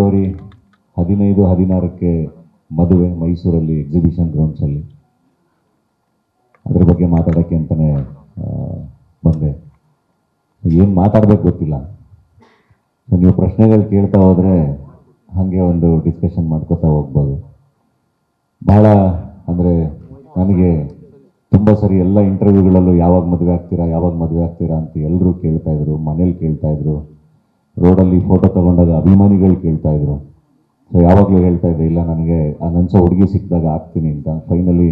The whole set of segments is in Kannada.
ಫೆಬ್ರವರಿ 15-16ಕ್ಕೆ ಮದುವೆ ಮೈಸೂರಲ್ಲಿ ಎಕ್ಸಿಬಿಷನ್ ಗ್ರೌಂಡ್ಸಲ್ಲಿ. ಅದ್ರ ಬಗ್ಗೆ ಮಾತಾಡೋಕ್ಕೆ ಅಂತಲೇ ಬಂದೆ. ಏನು ಮಾತಾಡಬೇಕು ಗೊತ್ತಿಲ್ಲ. ನೀವು ಪ್ರಶ್ನೆಗಳು ಕೇಳ್ತಾ ಹೋದರೆ ಹಾಗೆ ಒಂದು ಡಿಸ್ಕಷನ್ ಮಾಡ್ಕೋತಾ ಹೋಗ್ಬೋದು. ಭಾಳ ಅಂದರೆ ನನಗೆ ತುಂಬ ಸರಿ ಎಲ್ಲ ಇಂಟರ್ವ್ಯೂಗಳಲ್ಲೂ ಯಾವಾಗ ಮದುವೆ ಆಗ್ತೀರಾ ಅಂತ ಎಲ್ಲರೂ ಕೇಳ್ತಾಯಿದ್ರು, ಮನೇಲಿ ಕೇಳ್ತಾಯಿದ್ರು, ರೋಡಲ್ಲಿ ಫೋಟೋ ತೊಗೊಂಡಾಗ ಅಭಿಮಾನಿಗಳು ಕೇಳ್ತಾಯಿದ್ರು. ಸೊ ಯಾವಾಗಲೂ ಹೇಳ್ತಾಯಿದ್ದೆ, ಇಲ್ಲ ನನಗೆ ನನಸೋ ಹುಡುಗಿ ಸಿಕ್ಕಿದಾಗ ಆಗ್ತೀನಿ ಅಂತ. ಫೈನಲಿ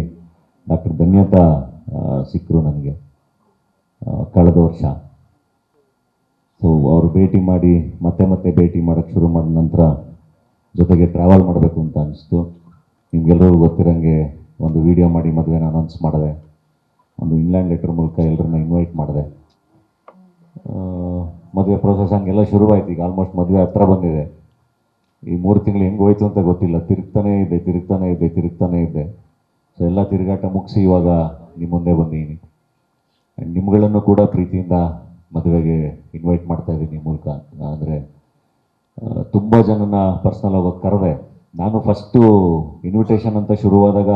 ಡಾಕ್ಟರ್ ಧನ್ಯತಾ ಸಿಕ್ಕರು ನನಗೆ ಕಳೆದ ವರ್ಷ. ಸೊ ಅವರು ಭೇಟಿ ಮಾಡಿ ಮತ್ತೆ ಭೇಟಿ ಮಾಡೋಕ್ಕೆ ಶುರು ಮಾಡಿದ ನಂತರ ಜೊತೆಗೆ ಟ್ರಾವೆಲ್ ಮಾಡಬೇಕು ಅಂತ ಅನಿಸ್ತು. ನಿಮ್ಗೆಲ್ಲರಿಗೂ ಗೊತ್ತಿರೋಂಗೆ ಒಂದು ವಿಡಿಯೋ ಮಾಡಿ ಮದುವೆನ ಅನೌನ್ಸ್ ಮಾಡಿದೆ. ಒಂದು ಇನ್ಲ್ಯಾಂಡ್ ಲೆಟರ್ ಮೂಲಕ ಎಲ್ಲರನ್ನ ಇನ್ವೈಟ್ ಮಾಡಿದೆ. ಮದುವೆ ಪ್ರೋಸೆಸ್ ಹಂಗೆಲ್ಲ ಶುರುವಾಯ್ತು. ಈಗ ಆಲ್ಮೋಸ್ಟ್ ಮದುವೆ ಹತ್ರ ಬಂದಿದೆ. ಈ 3 ತಿಂಗಳು ಹೆಂಗೆ ಹೋಯ್ತು ಅಂತ ಗೊತ್ತಿಲ್ಲ. ತಿರುಗ್ತಾನೇ ಇದ್ದೆ. ಸೊ ಎಲ್ಲ ತಿರುಗಾಟ ಮುಗಿಸಿ ಇವಾಗ ನಿಮ್ಮ ಮುಂದೆ ಬಂದಿದ್ದೀನಿ. ಆ್ಯಂಡ್ ನಿಮ್ಗಳನ್ನು ಕೂಡ ಪ್ರೀತಿಯಿಂದ ಮದುವೆಗೆ ಇನ್ವೈಟ್ ಮಾಡ್ತಾ ಇದ್ದೀನಿ ಈ ಮೂಲಕ. ಅಂದರೆ ತುಂಬ ಜನನ ಪರ್ಸ್ನಲ್ ಹೋಗೋಕ್ಕೆ ಕರೆದೆ. ನಾನು ಫಸ್ಟು ಇನ್ವಿಟೇಷನ್ ಅಂತ ಶುರುವಾದಾಗ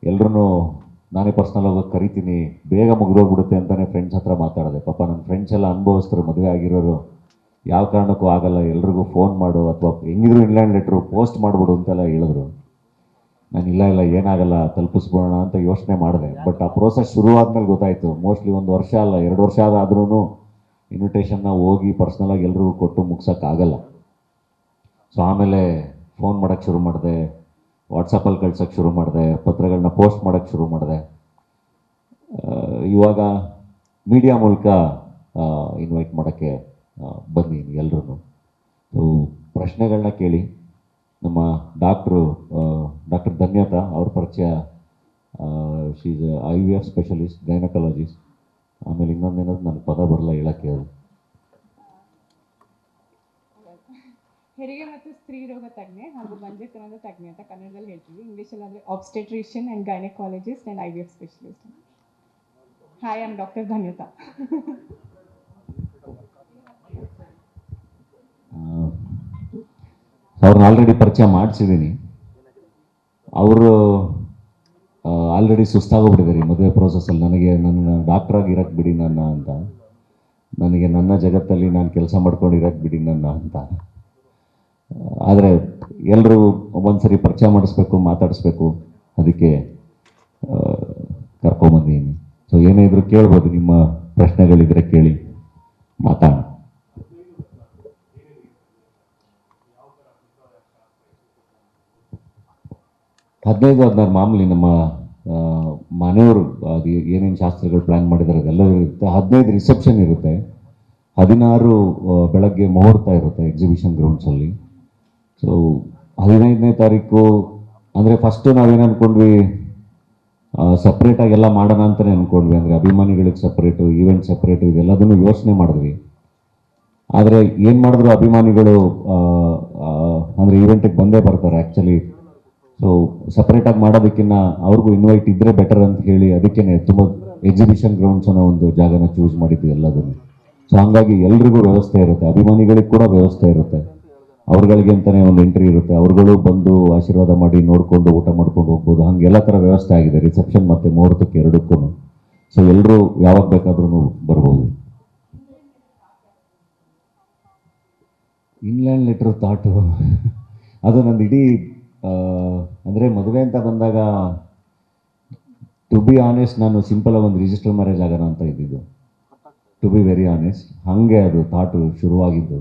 ಎಲ್ಲರೂ ನಾನೇ ಪರ್ಸ್ನಲ್ ಹೋಗೋಕ್ಕೆ ಕರಿತೀನಿ, ಬೇಗ ಮುಗಿದೋಗ್ಬಿಡುತ್ತೆ ಅಂತಲೇ ಫ್ರೆಂಡ್ಸ್ ಹತ್ರ ಮಾತಾಡಿದೆ. ಪಾಪ ನನ್ನ ಫ್ರೆಂಡ್ಸ್ ಎಲ್ಲ ಅನುಭವಿಸ್ತಾರೆ, ಮದುವೆ ಆಗಿರೋರು. ಯಾವ ಕಾರಣಕ್ಕೂ ಆಗಲ್ಲ, ಎಲ್ರಿಗೂ ಫೋನ್ ಮಾಡು ಅಥವಾ ಹೆಂಗಿದ್ರು ಇನ್ಲ್ಯಾಂಡ್ ಲೆಟ್ರು ಪೋಸ್ಟ್ ಮಾಡಿಬಿಡು ಅಂತೆಲ್ಲ ಹೇಳಿದ್ರು. ನಾನು ಇಲ್ಲ ಏನಾಗಲ್ಲ ತಲುಪಿಸ್ಬೋಣ ಅಂತ ಯೋಚನೆ ಮಾಡಿದೆ. ಬಟ್ ಆ ಪ್ರೋಸೆಸ್ ಶುರುವಾದ್ಮೇಲೆ ಗೊತ್ತಾಯಿತು, ಮೋಸ್ಟ್ಲಿ 1 ವರ್ಷ ಅಲ್ಲ 2 ವರ್ಷ ಆದ್ರೂ ಇನ್ವಿಟೇಷನ್ನ ಹೋಗಿ ಪರ್ಸ್ನಲಾಗಿ ಎಲ್ರಿಗೂ ಕೊಟ್ಟು ಮುಗ್ಸೋಕ್ಕಾಗಲ್ಲ. ಸೊ ಆಮೇಲೆ ಫೋನ್ ಮಾಡೋಕ್ಕೆ ಶುರು ಮಾಡಿದೆ, ವಾಟ್ಸಪ್ಪಲ್ಲಿ ಕಳ್ಸೋಕ್ಕೆ ಶುರು ಮಾಡಿದೆ, ಪತ್ರಗಳನ್ನ ಪೋಸ್ಟ್ ಮಾಡೋಕ್ಕೆ ಶುರು ಮಾಡಿದೆ. ಇವಾಗ ಮೀಡಿಯಾ ಮೂಲಕ ಇನ್ವೈಟ್ ಮಾಡೋಕ್ಕೆ ಬಂದೀನಿ ಎಲ್ಲರೂ. ಸೊ ಪ್ರಶ್ನೆಗಳನ್ನ ಕೇಳಿ. ನಮ್ಮ ಡಾಕ್ಟರ್ ಧನ್ಯತಾ ಅವ್ರ ಪರಿಚಯ, she is IVF specialist, gynaecologist. ಆಮೇಲೆ ಇನ್ನೊಂದೇನಾದ್ರು ನನಗೆ ಪದ ಬರಲ್ಲ ಹೇಳೋಕ್ಕೆ. ಅದು ಹೆರಿಗೆ ಮತ್ತು ಸ್ತ್ರೀ ರೋಗ ತಜ್ಞೆ ಹಾಗೂ ಬಂಜೆತನದ ತಜ್ಞೆ ಅಂತ ಕನ್ನಡದಲ್ಲಿ ಹೇಳ್ತೀವಿ. ಇಂಗ್ಲೀಷಲ್ಲಿ ಅಂದರೆ obstetrician and gynaecologist and IVF specialist. Hi, I am doctor Dhanyata. ಅವ್ರನ್ನ ಆಲ್ರೆಡಿ ಪರಿಚಯ ಮಾಡಿಸಿದ್ದೀನಿ. ಅವರು ಆಲ್ರೆಡಿ ಸುಸ್ತಾಗೋಗ್ಬಿಟ್ಟಿದ್ದಾರೆ ಮದುವೆ ಪ್ರೋಸೆಸ್ಸಲ್ಲಿ. ನನ್ನ ಡಾಕ್ಟ್ರಾಗಿ ಇರೋಕ್ಕೆ ಬಿಡಿ ನನ್ನ ಅಂತ, ನನಗೆ ನನ್ನ ಜಗತ್ತಲ್ಲಿ ನಾನು ಕೆಲಸ ಮಾಡ್ಕೊಂಡು ಇರೋಕ್ಕೆ ಬಿಡಿ ನನ್ನ ಅಂತ. ಆದರೆ ಎಲ್ಲರೂ ಒಂದ್ಸರಿ ಪರಿಚಯ ಮಾಡಿಸ್ಬೇಕು, ಮಾತಾಡಿಸ್ಬೇಕು, ಅದಕ್ಕೆ ಕರ್ಕೊಂಬಂದಿದ್ದೀನಿ. ಸೊ ಏನೇ ಇದ್ರೂ ಕೇಳ್ಬೋದು, ನಿಮ್ಮ ಪ್ರಶ್ನೆಗಳಿದ್ರೆ ಕೇಳಿ, ಮಾತಾಡೋಣ. ಹದಿನೈದು 16 ಮಾಮೂಲಿ ನಮ್ಮ ಮನೆಯವರು ಅದು ಏನೇನು ಶಾಸ್ತ್ರಗಳು ಪ್ಲ್ಯಾನ್ ಮಾಡಿದ್ದಾರೆ ಅದೆಲ್ಲವೂ ಇರುತ್ತೆ. 15 ರಿಸೆಪ್ಷನ್ ಇರುತ್ತೆ, 16 ಬೆಳಗ್ಗೆ ಮುಹೂರ್ತ ಇರುತ್ತೆ ಎಕ್ಸಿಬಿಷನ್ ಗ್ರೌಂಡ್ಸಲ್ಲಿ. ಸೊ 15ನೇ ತಾರೀಕು ಅಂದರೆ ಫಸ್ಟು ನಾವೇನು ಅಂದ್ಕೊಂಡ್ವಿ, ಸಪ್ರೇಟಾಗೆಲ್ಲ ಮಾಡೋಣ ಅಂತಲೇ ಅಂದ್ಕೊಂಡ್ವಿ. ಅಂದರೆ ಅಭಿಮಾನಿಗಳಿಗೆ ಸಪ್ರೇಟು, ಈವೆಂಟ್ ಸಪ್ರೇಟು, ಇದೆಲ್ಲದನ್ನು ಯೋಚನೆ ಮಾಡಿದ್ವಿ. ಆದರೆ ಏನು ಮಾಡಿದ್ರು ಅಭಿಮಾನಿಗಳು ಅಂದರೆ ಈವೆಂಟಿಗೆ ಬಂದೇ ಬರ್ತಾರೆ ಆ್ಯಕ್ಚುಲಿ. ಸೊ ಸಪ್ರೇಟಾಗಿ ಮಾಡೋದಕ್ಕಿಂತ ಅವ್ರಿಗೂ ಇನ್ವೈಟ್ ಇದ್ದರೆ ಬೆಟರ್ ಅಂತ ಹೇಳಿ ಅದಕ್ಕೇ ತುಂಬ ಎಕ್ಸಿಬಿಷನ್ ಗ್ರೌಂಡ್ಸ್ ಅನ್ನೋ ಒಂದು ಜಾಗನ ಚೂಸ್ ಮಾಡಿದ್ವಿ ಎಲ್ಲದನ್ನು. ಸೊ ಹಾಗಾಗಿ ಎಲ್ರಿಗೂ ವ್ಯವಸ್ಥೆ ಇರುತ್ತೆ, ಅಭಿಮಾನಿಗಳಿಗೆ ಕೂಡ ವ್ಯವಸ್ಥೆ ಇರುತ್ತೆ, ಅವ್ರಗಳಿಗೆ ಅಂತಲೇ ಒಂದು ಎಂಟ್ರಿ ಇರುತ್ತೆ, ಅವ್ರುಗಳು ಬಂದು ಆಶೀರ್ವಾದ ಮಾಡಿ ನೋಡಿಕೊಂಡು ಊಟ ಮಾಡ್ಕೊಂಡು ಹೋಗ್ಬೋದು. ಹಾಗೆ ಎಲ್ಲ ಥರ ವ್ಯವಸ್ಥೆ ಆಗಿದೆ ರಿಸೆಪ್ಷನ್ ಮತ್ತು ಮುಹೂರ್ತಕ್ಕೆ ಎರಡಕ್ಕೂ. ಸೊ ಎಲ್ಲರೂ ಯಾವಾಗ ಬೇಕಾದ್ರೂ ಬರ್ಬೋದು. ಇನ್ಲ್ಯಾಂಡ್ ಲೆಟ್ರ್ ಥಾಟು ಅದು ನಂದು ಇಡೀ ಅಂದರೆ ಮದುವೆ ಅಂತ ಬಂದಾಗ ಟು ಬಿ ಆನೆಸ್ಟ್ ನಾನು ಸಿಂಪಲಾಗಿ ಒಂದು ರಿಜಿಸ್ಟರ್ ಮ್ಯಾರೇಜ್ ಆಗೋಣ ಅಂತ ಇದ್ದಿದ್ದು, ಟು ಬಿ ವೆರಿ ಆನೆಸ್ಟ್. ಹಾಗೆ ಅದು ಥಾಟು ಶುರುವಾಗಿದ್ದು.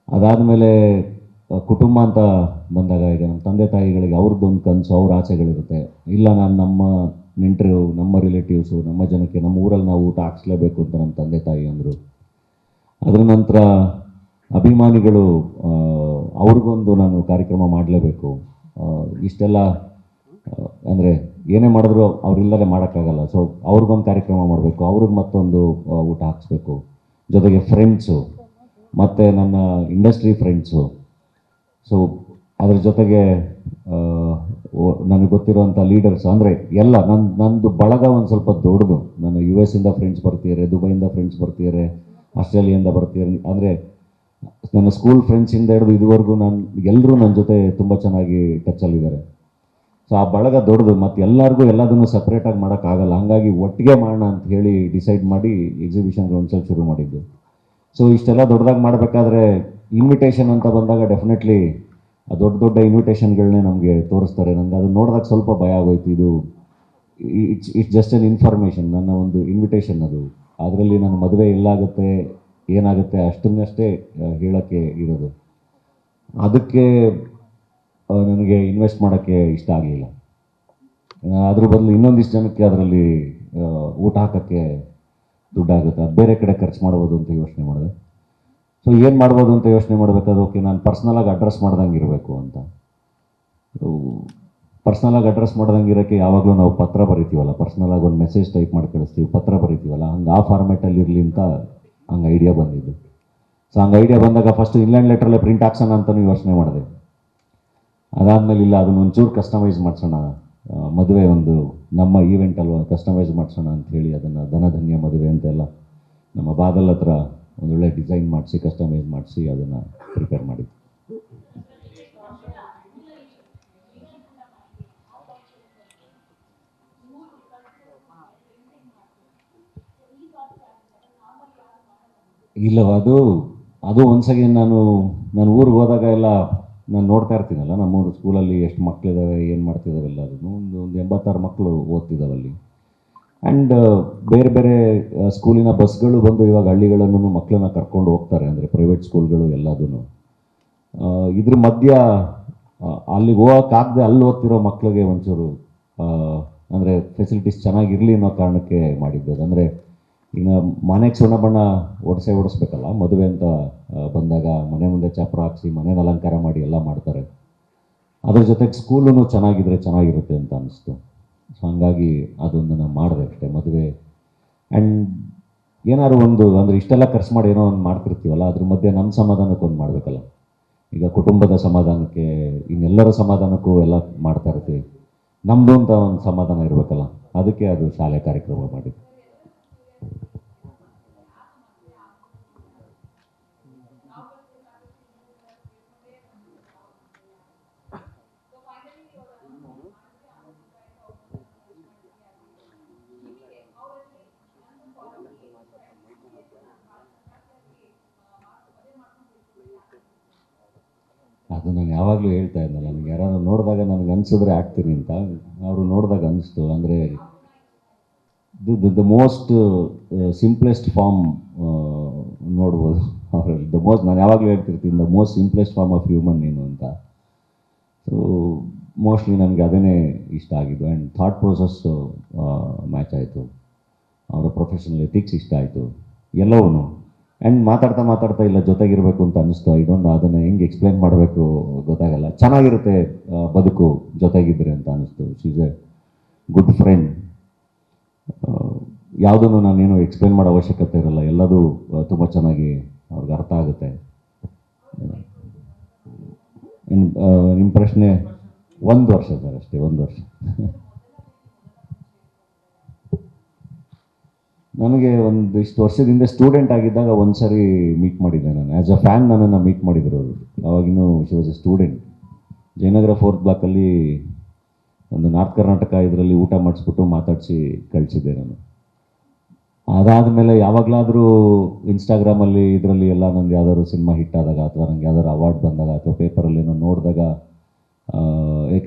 ಅದಾದಮೇಲೆ ಕುಟುಂಬ ಅಂತ ಬಂದಾಗ ಈಗ ನಮ್ಮ ತಂದೆ ತಾಯಿಗಳಿಗೆ ಅವ್ರದ್ದೊಂದು ಕನಸು, ಅವ್ರ ಆಸೆಗಳಿರುತ್ತೆ. ಇಲ್ಲ ನಾನು ನಮ್ಮ ನೆಂಟರು, ನಮ್ಮ ರಿಲೇಟಿವ್ಸು, ನಮ್ಮ ಜನಕ್ಕೆ ನಮ್ಮ ಊರಲ್ಲಿ ನಾವು ಊಟ ಹಾಕ್ಸ್ಲೇಬೇಕು ಅಂತ ನಮ್ಮ ತಂದೆ ತಾಯಿ ಅಂದರು. ಅದರ ನಂತರ ಅಭಿಮಾನಿಗಳು ಅವ್ರಿಗೊಂದು ನಾನು ಕಾರ್ಯಕ್ರಮ ಮಾಡಲೇಬೇಕು. ಇಷ್ಟೆಲ್ಲ ಅಂದರೆ ಏನೇ ಮಾಡಿದ್ರು ಅವರಿಲ್ಲದೆ ಮಾಡೋಕ್ಕಾಗಲ್ಲ. ಸೊ ಅವ್ರಿಗೊಂದು ಕಾರ್ಯಕ್ರಮ ಮಾಡಬೇಕು, ಅವ್ರಿಗೆ ಮತ್ತೊಂದು ಊಟ ಹಾಕ್ಸ್ಬೇಕು. ಜೊತೆಗೆ ಫ್ರೆಂಡ್ಸು ಮತ್ತು ನನ್ನ ಇಂಡಸ್ಟ್ರಿ ಫ್ರೆಂಡ್ಸು. ಸೊ ಅದ್ರ ಜೊತೆಗೆ ನನಗೆ ಗೊತ್ತಿರೋಂಥ ಲೀಡರ್ಸ್ ಅಂದರೆ ಎಲ್ಲ ನಂದು ಬಳಗ ಒಂದು ಸ್ವಲ್ಪ ದೊಡ್ಡದು. ನಾನು US ಇಂದ ಫ್ರೆಂಡ್ಸ್ ಬರ್ತಿದ್ದಾರೆ, ದುಬೈಯಿಂದ ಫ್ರೆಂಡ್ಸ್ ಬರ್ತಿದ್ದಾರೆ, ಆಸ್ಟ್ರೇಲಿಯಿಂದ ಬರ್ತಿದ್ದಾರೆ. ಅಂದರೆ ನನ್ನ ಸ್ಕೂಲ್ ಫ್ರೆಂಡ್ಸಿಂದ ಹಿಡಿದು ಇದುವರೆಗೂ ನಾನು ಎಲ್ಲರೂ ನನ್ನ ಜೊತೆ ತುಂಬ ಚೆನ್ನಾಗಿ ಟಚ್ಚಲ್ಲಿದ್ದಾರೆ. ಸೊ ಆ ಬಳಗ ದೊಡ್ಡದು, ಮತ್ತು ಎಲ್ಲರಿಗೂ ಎಲ್ಲದನ್ನು ಸಪ್ರೇಟಾಗಿ ಮಾಡೋಕ್ಕಾಗಲ್ಲ. ಹಾಗಾಗಿ ಒಟ್ಟಿಗೆ ಮಾಡೋಣ ಅಂತ ಹೇಳಿ ಡಿಸೈಡ್ ಮಾಡಿ ಎಕ್ಸಿಬಿಷನ್ಗೆ ಒಂದ್ಸಲ ಶುರು ಮಾಡಿದ್ದು. ಸೊ ಇಷ್ಟೆಲ್ಲ ದೊಡ್ಡದಾಗಿ ಮಾಡಬೇಕಾದ್ರೆ ಇನ್ವಿಟೇಷನ್ ಅಂತ ಬಂದಾಗ ಡೆಫಿನೆಟ್ಲಿ ದೊಡ್ಡ ದೊಡ್ಡ ಇನ್ವಿಟೇಷನ್ಗಳನ್ನೇ ನಮಗೆ ತೋರಿಸ್ತಾರೆ. ನನಗೆ ಅದನ್ನು ನೋಡಿದಾಗ ಸ್ವಲ್ಪ ಭಯ ಆಗೋಯ್ತು. ಇದು ಇಟ್ಸ್ ಜಸ್ಟ್ ಎನ್ ಇನ್ಫಾರ್ಮೇಷನ್, ನನ್ನ ಒಂದು ಇನ್ವಿಟೇಷನ್ ಅದು. ಅದರಲ್ಲಿ ನನ್ನ ಮದುವೆ ಎಲ್ಲಾಗುತ್ತೆ ಏನಾಗುತ್ತೆ ಅಷ್ಟನ್ನಷ್ಟೇ ಹೇಳೋಕ್ಕೆ ಇರೋದು. ಅದಕ್ಕೆ ನನಗೆ ಇನ್ವೆಸ್ಟ್ ಮಾಡೋಕ್ಕೆ ಇಷ್ಟ ಆಗಲಿಲ್ಲ. ಅದ್ರ ಬದಲು ಇನ್ನೊಂದಿಷ್ಟು ಜನಕ್ಕೆ ಅದರಲ್ಲಿ ಊಟ ಹಾಕೋಕ್ಕೆ ದುಡ್ಡಾಗುತ್ತೆ, ಅದು ಬೇರೆ ಕಡೆ ಖರ್ಚು ಮಾಡ್ಬೋದು ಅಂತ ಯೋಚನೆ ಮಾಡಿದೆ. ಸೊ ಏನು ಮಾಡ್ಬೋದು ಅಂತ ಯೋಚನೆ ಮಾಡಬೇಕಾದ್ರೆ ಓಕೆ, ನಾನು ಪರ್ಸ್ನಲಾಗಿ ಅಡ್ರೆಸ್ ಮಾಡ್ದಂಗೆ ಇರಬೇಕು ಅಂತ. ಪರ್ಸ್ನಲಾಗಿ ಅಡ್ರೆಸ್ ಮಾಡ್ದಂಗೆ ಇರೋಕ್ಕೆ ಯಾವಾಗಲೂ ನಾವು ಪತ್ರ ಬರಿತೀವಲ್ಲ, ಪರ್ಸ್ನಲಾಗಿ ಒಂದು ಮೆಸೇಜ್ ಟೈಪ್ ಮಾಡಿ ಕಳಿಸ್ತೀವಿ, ಪತ್ರ ಬರಿತೀವಲ್ಲ, ಹಂಗೆ ಆ ಫಾರ್ಮ್ಯಾಟಲ್ಲಿ ಇರಲಿ ಅಂತ ಹಂಗೆ ಐಡಿಯಾ ಬಂದಿದ್ದು. ಸೊ ಹಂಗೆ ಐಡಿಯಾ ಬಂದಾಗ ಫಸ್ಟು ಇನ್ಲ್ಯಾಂಡ್ ಲೆಟ್ರಲ್ಲೇ ಪ್ರಿಂಟ್ ಹಾಕ್ಸೋಣ ಅಂತಲೂ ಯೋಚನೆ ಮಾಡಿದೆ. ಅದಾದಮೇಲೆ ಇಲ್ಲ, ಅದನ್ನು ಒಂಚೂರು ಕಸ್ಟಮೈಸ್ ಮಾಡಿಸೋಣ, ಮದುವೆ ಒಂದು ನಮ್ಮ ಈವೆಂಟ್ ಅಲ್ವಾ, ಕಸ್ಟಮೈಸ್ ಮಾಡಿಸೋಣ ಅಂಥೇಳಿ ಅದನ್ನು ಧನಧನ್ಯ ಮದುವೆ ಅಂತೆಲ್ಲ ನಮ್ಮ ಬಾದಲ್ ಹತ್ರ ಒಂದೊಳ್ಳೆ ಡಿಸೈನ್ ಮಾಡಿಸಿ ಕಸ್ಟಮೈಸ್ ಮಾಡಿಸಿ ಅದನ್ನು ಪ್ರಿಪೇರ್ ಮಾಡಿದ್ವಿ. ಇಲ್ಲ, ಅದು ಒಂದ್ಸಗಿ ನಾನು ಊರಿಗೆ ಹೋದಾಗ ಎಲ್ಲ ನಾನು ನೋಡ್ತಾ ಇರ್ತೀನಲ್ಲ, ನಮ್ಮೂರು ಸ್ಕೂಲಲ್ಲಿ ಎಷ್ಟು ಮಕ್ಕಳಿದ್ದಾವೆ, ಏನು ಮಾಡ್ತಿದ್ದಾವೆ ಎಲ್ಲದನ್ನು. ಒಂದು 86 ಮಕ್ಕಳು ಓದ್ತಿದ್ದಾವಲ್ಲಿ. ಆ್ಯಂಡ್ ಬೇರೆ ಬೇರೆ ಸ್ಕೂಲಿನ ಬಸ್ಗಳು ಬಂದು ಇವಾಗ ಹಳ್ಳಿಗಳನ್ನು ಮಕ್ಕಳನ್ನ ಕರ್ಕೊಂಡು ಹೋಗ್ತಾರೆ, ಅಂದರೆ ಪ್ರೈವೇಟ್ ಸ್ಕೂಲ್ಗಳು ಎಲ್ಲದೂ. ಇದ್ರ ಮಧ್ಯ ಅಲ್ಲಿಗೆ ಹೋಗೋಕ್ಕಾಗದೆ ಅಲ್ಲಿ ಓದ್ತಿರೋ ಮಕ್ಕಳಿಗೆ ಒಂಚೂರು ಅಂದರೆ ಫೆಸಿಲಿಟೀಸ್ ಚೆನ್ನಾಗಿರಲಿ ಅನ್ನೋ ಕಾರಣಕ್ಕೆ ಮಾಡಿದ್ದು. ಅಂದರೆ ಈಗ ಮನೆಗೆ ಸುಣ್ಣ ಬಣ್ಣ ಓಡಿಸ್ಬೇಕಲ್ಲ, ಮದುವೆ ಅಂತ ಬಂದಾಗ ಮನೆ ಮುಂದೆ ಚಪ್ರ ಹಾಕ್ಸಿ ಮನೇನ ಅಲಂಕಾರ ಮಾಡಿ ಎಲ್ಲ ಮಾಡ್ತಾರೆ. ಅದ್ರ ಜೊತೆಗೆ ಸ್ಕೂಲೂ ಚೆನ್ನಾಗಿದ್ರೆ ಚೆನ್ನಾಗಿರುತ್ತೆ ಅಂತ ಅನ್ನಿಸ್ತು. ಸೊ ಹಂಗಾಗಿ ಅದೊಂದು ನಾನು ಮಾಡಿದೆ ಅಷ್ಟೇ, ಮದುವೆ. ಆ್ಯಂಡ್ ಏನಾದ್ರು ಒಂದು ಅಂದರೆ ಇಷ್ಟೆಲ್ಲ ಖರ್ಚು ಮಾಡಿ ಏನೋ ಒಂದು ಮಾಡ್ತಿರ್ತೀವಲ್ಲ, ಅದ್ರ ಮಧ್ಯೆ ನಮ್ಮ ಸಮಾಧಾನಕ್ಕೆ ಒಂದು ಮಾಡಬೇಕಲ್ಲ. ಈಗ ಕುಟುಂಬದ ಸಮಾಧಾನಕ್ಕೆ, ಇನ್ನೆಲ್ಲರ ಸಮಾಧಾನಕ್ಕೂ ಎಲ್ಲ ಮಾಡ್ತಾ ಇರ್ತೀವಿ, ನಮ್ಮದು ಅಂತ ಒಂದು ಸಮಾಧಾನ ಇರಬೇಕಲ್ಲ, ಅದಕ್ಕೆ ಅದು ಶಾಲೆ ಕಾರ್ಯಕ್ರಮ ಮಾಡಿದ್ದು. ಅದು ನಾನು ಯಾವಾಗಲೂ ಹೇಳ್ತಾ ಇದ್ನಲ್ಲ, ನನಗೆ ಯಾರಾದ್ರು ನೋಡಿದಾಗ ನನಗೆ ಅನಿಸಿದ್ರೆ ಆಗ್ತೀನಿ ಅಂತ. ಅವರು ನೋಡಿದಾಗ ಅನ್ನಿಸ್ತು. ಅಂದರೆ ದ ಮೋಸ್ಟ್ ಸಿಂಪ್ಲೆಸ್ಟ್ ಫಾರ್ಮ್ ನೋಡ್ಬೋದು ಅವರಲ್ಲಿ. ನಾನು ಯಾವಾಗಲೂ ಹೇಳ್ತಿರ್ತೀನಿ, the most simplest form of human ಏನು ಅಂತ. ಸೊ ಮೋಸ್ಟ್ಲಿ ನನಗೆ ಅದೇ ಇಷ್ಟ ಆಗಿದ್ದು. ಆ್ಯಂಡ್ ಥಾಟ್ ಪ್ರೊಸೆಸ್ಸು ಮ್ಯಾಚ್ ಆಯಿತು, ಅವರ ಪ್ರೊಫೆಷನಲ್ ಎಥಿಕ್ಸ್ ಇಷ್ಟ ಆಯಿತು, ಎಲ್ಲವೂ. ಆ್ಯಂಡ್ ಮಾತಾಡ್ತಾ ಇಲ್ಲ ಜೊತೆಗಿರಬೇಕು ಅಂತ ಅನ್ನಿಸ್ತು. ಐ ಡೋಂಟ್ ನೋ, ಅದನ್ನು ಹೆಂಗೆ ಎಕ್ಸ್ಪ್ಲೈನ್ ಮಾಡಬೇಕು ಗೊತ್ತಾಗಲ್ಲ. ಚೆನ್ನಾಗಿರುತ್ತೆ ಬದುಕು ಜೊತೆಗಿದ್ರೆ ಅಂತ ಅನ್ನಿಸ್ತು. She is A good friend. ಯಾವುದನ್ನು ನಾನೇನು ಎಕ್ಸ್ಪ್ಲೈನ್ ಮಾಡೋ ಅವಶ್ಯಕತೆ ಇರಲ್ಲ, ಎಲ್ಲದೂ ತುಂಬ ಚೆನ್ನಾಗಿ ಅವ್ರಿಗೆ ಅರ್ಥ ಆಗುತ್ತೆ. ನಿಮ್ಮ ಪ್ರಶ್ನೆ 1 ವರ್ಷ ಸರ್, ಅಷ್ಟೇ 1 ವರ್ಷ. ನನಗೆ ಒಂದಿಷ್ಟು ವರ್ಷದಿಂದ ಸ್ಟೂಡೆಂಟ್ ಆಗಿದ್ದಾಗ ಒಂದು ಸರಿ ಮೀಟ್ ಮಾಡಿದ್ದೆ ನಾನು. ಆ್ಯಸ್ ಅ ಫ್ಯಾನ್ ನನ್ನನ್ನು ಮೀಟ್ ಮಾಡಿದ್ರು ಅವರು. ಅವಾಗಿನ್ನೂ she was a student. Jayanagar 4th ಬ್ಲಾಕಲ್ಲಿ ಒಂದು ನಾರ್ತ್ ಕರ್ನಾಟಕ ಇದರಲ್ಲಿ ಊಟ ಮಾಡಿಸ್ಬಿಟ್ಟು ಮಾತಾಡಿಸಿ ಕಳಿಸಿದ್ದೆ ನಾನು. ಅದಾದಮೇಲೆ ಯಾವಾಗಲಾದರೂ ಇನ್ಸ್ಟಾಗ್ರಾಮಲ್ಲಿ ಇದರಲ್ಲಿ ಎಲ್ಲ ನಂದು ಯಾವ್ದಾದ್ರು ಸಿನಿಮಾ ಹಿಟ್ ಆದಾಗ, ಅಥವಾ ನನಗೆ ಯಾವ್ದಾದ್ರು ಅವಾರ್ಡ್ ಬಂದಾಗ, ಅಥವಾ ಪೇಪರಲ್ಲಿ ಏನೋ ನೋಡಿದಾಗ,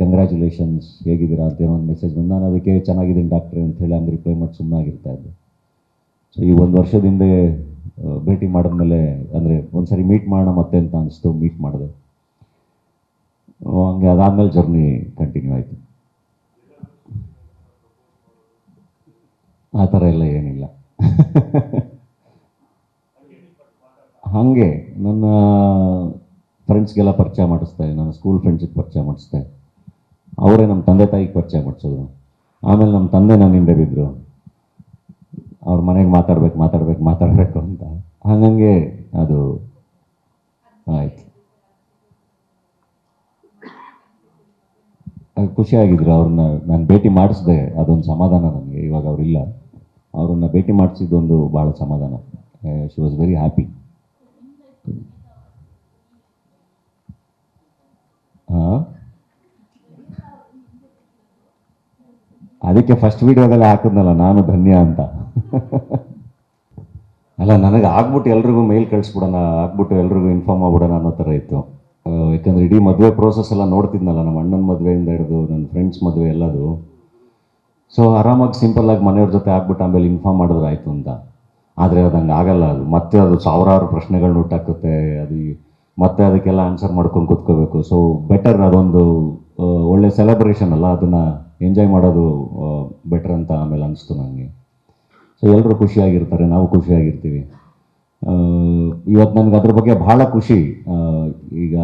ಕಂಗ್ರ್ಯಾಚುಲೇಷನ್ಸ್ ಹೇಗಿದ್ದೀರಾ ಅಂತ ಏನೋ ಒಂದು ಮೆಸೇಜ್ ಬಂದು, ನಾನು ಅದಕ್ಕೆ ಚೆನ್ನಾಗಿದ್ದೀನಿ ಡಾಕ್ಟ್ರೆ ಅಂತೇಳಿ ಹಂಗೆ ರಿಪ್ಲೈ ಮಾಡಿ ಸುಮ್ಮನೆ ಆಗಿರ್ತಾ ಇದ್ದೆ. ಸೊ ಈ 1 ವರ್ಷದಿಂದ ಭೇಟಿ ಮಾಡಿದ್ಮೇಲೆ, ಅಂದರೆ ಒಂದು ಸರಿ ಮೀಟ್ ಮಾಡೋಣ ಮತ್ತೆ ಅಂತ ಅನಿಸ್ತು, ಮೀಟ್ ಮಾಡಿದೆ. ಹಂಗೆ ಅದಾದಮೇಲೆ ಜರ್ನಿ ಕಂಟಿನ್ಯೂ ಆಯಿತು. ಆ ಥರ ಎಲ್ಲ ಏನಿಲ್ಲ. ಹಾಗೆ ನನ್ನ ಫ್ರೆಂಡ್ಸ್ಗೆಲ್ಲ ಪರಿಚಯ ಮಾಡಿಸ್ದೆ, ನನ್ನ ಸ್ಕೂಲ್ ಫ್ರೆಂಡ್ಸಿಗೆ ಪರಿಚಯ ಮಾಡಿಸ್ದೆ. ಅವರೇ ನಮ್ಮ ತಂದೆ ತಾಯಿಗೆ ಪರಿಚಯ ಮಾಡಿಸೋದು. ಆಮೇಲೆ ನಮ್ಮ ತಂದೆ ನನ್ನ ಹಿಂದೆ ಬಿದ್ದರು, ಅವ್ರ ಮನೆಗೆ ಮಾತಾಡಬೇಕು ಅಂತ. ಹಂಗಂಗೆ ಅದು ಆಯಿತು. ಖುಷಿಯಾಗಿದ್ರು ಅವ್ರನ್ನ ನಾನು ಭೇಟಿ ಮಾಡಿಸ್ದೆ, ಅದೊಂದು ಸಮಾಧಾನ ನನಗೆ. ಇವಾಗ ಅವರಿಲ್ಲ, ಅವರನ್ನು ಭೇಟಿ ಮಾಡಿಸಿದ್ದೊಂದು ಭಾಳ ಸಮಾಧಾನ. She was very happy. ಅದಕ್ಕೆ ಫಸ್ಟ್ ವೀಡಿಯೋದಲ್ಲಿ ಹಾಕಿದ್ನಲ್ಲ ನಾನು ಧನ್ಯ ಅಂತ. ಅಲ್ಲ, ನನಗೆ ಆಗ್ಬಿಟ್ಟು ಎಲ್ರಿಗೂ ಮೇಲ್ ಕಳಿಸ್ಬಿಡೋಣ, ಆಗ್ಬಿಟ್ಟು ಎಲ್ರಿಗೂ ಇನ್ಫಾರ್ಮ್ ಆಗ್ಬಿಡೋಣ ಅನ್ನೋ ಥರ ಇತ್ತು. ಯಾಕಂದರೆ ಇಡೀ ಮದುವೆ ಪ್ರೋಸೆಸ್ ಎಲ್ಲ ನೋಡ್ತಿದ್ನಲ್ಲ, ನಮ್ಮ ಅಣ್ಣನ ಮದುವೆಯಿಂದ ಹಿಡಿದು ನನ್ನ ಫ್ರೆಂಡ್ಸ್ ಮದುವೆ ಎಲ್ಲದು. ಸೊ ಆರಾಮಾಗಿ ಸಿಂಪಲ್ಲಾಗಿ ಮನೆಯವ್ರ ಜೊತೆ ಆಗ್ಬಿಟ್ಟು ಆಮೇಲೆ ಇನ್ಫಾರ್ಮ್ ಮಾಡಿದ್ರೆ ಆಯಿತು ಅಂತ. ಆದರೆ ಅದು ಹಂಗೆ ಆಗಲ್ಲ. ಅದು ಮತ್ತೆ ಅದು ಸಾವಿರಾರು ಪ್ರಶ್ನೆಗಳನ್ನ ಹುಟ್ಟಾಕುತ್ತೆ. ಅದು ಮತ್ತೆ ಅದಕ್ಕೆಲ್ಲ ಆನ್ಸರ್ ಮಾಡ್ಕೊಂಡು ಕೂತ್ಕೋಬೇಕು. ಸೊ ಬೆಟರ್ ಅದೊಂದು ಒಳ್ಳೆ ಸೆಲೆಬ್ರೇಷನ್ ಅಲ್ಲ, ಅದನ್ನು ಎಂಜಾಯ್ ಮಾಡೋದು ಬೆಟರ್ ಅಂತ ಆಮೇಲೆ ಅನಿಸ್ತು ನನಗೆ. ಸೊ ಎಲ್ಲರೂ ಖುಷಿಯಾಗಿರ್ತಾರೆ, ನಾವು ಖುಷಿಯಾಗಿರ್ತೀವಿ. ಇವತ್ತು ನನಗೆ ಅದ್ರ ಬಗ್ಗೆ ಭಾಳ ಖುಷಿ. ಈಗ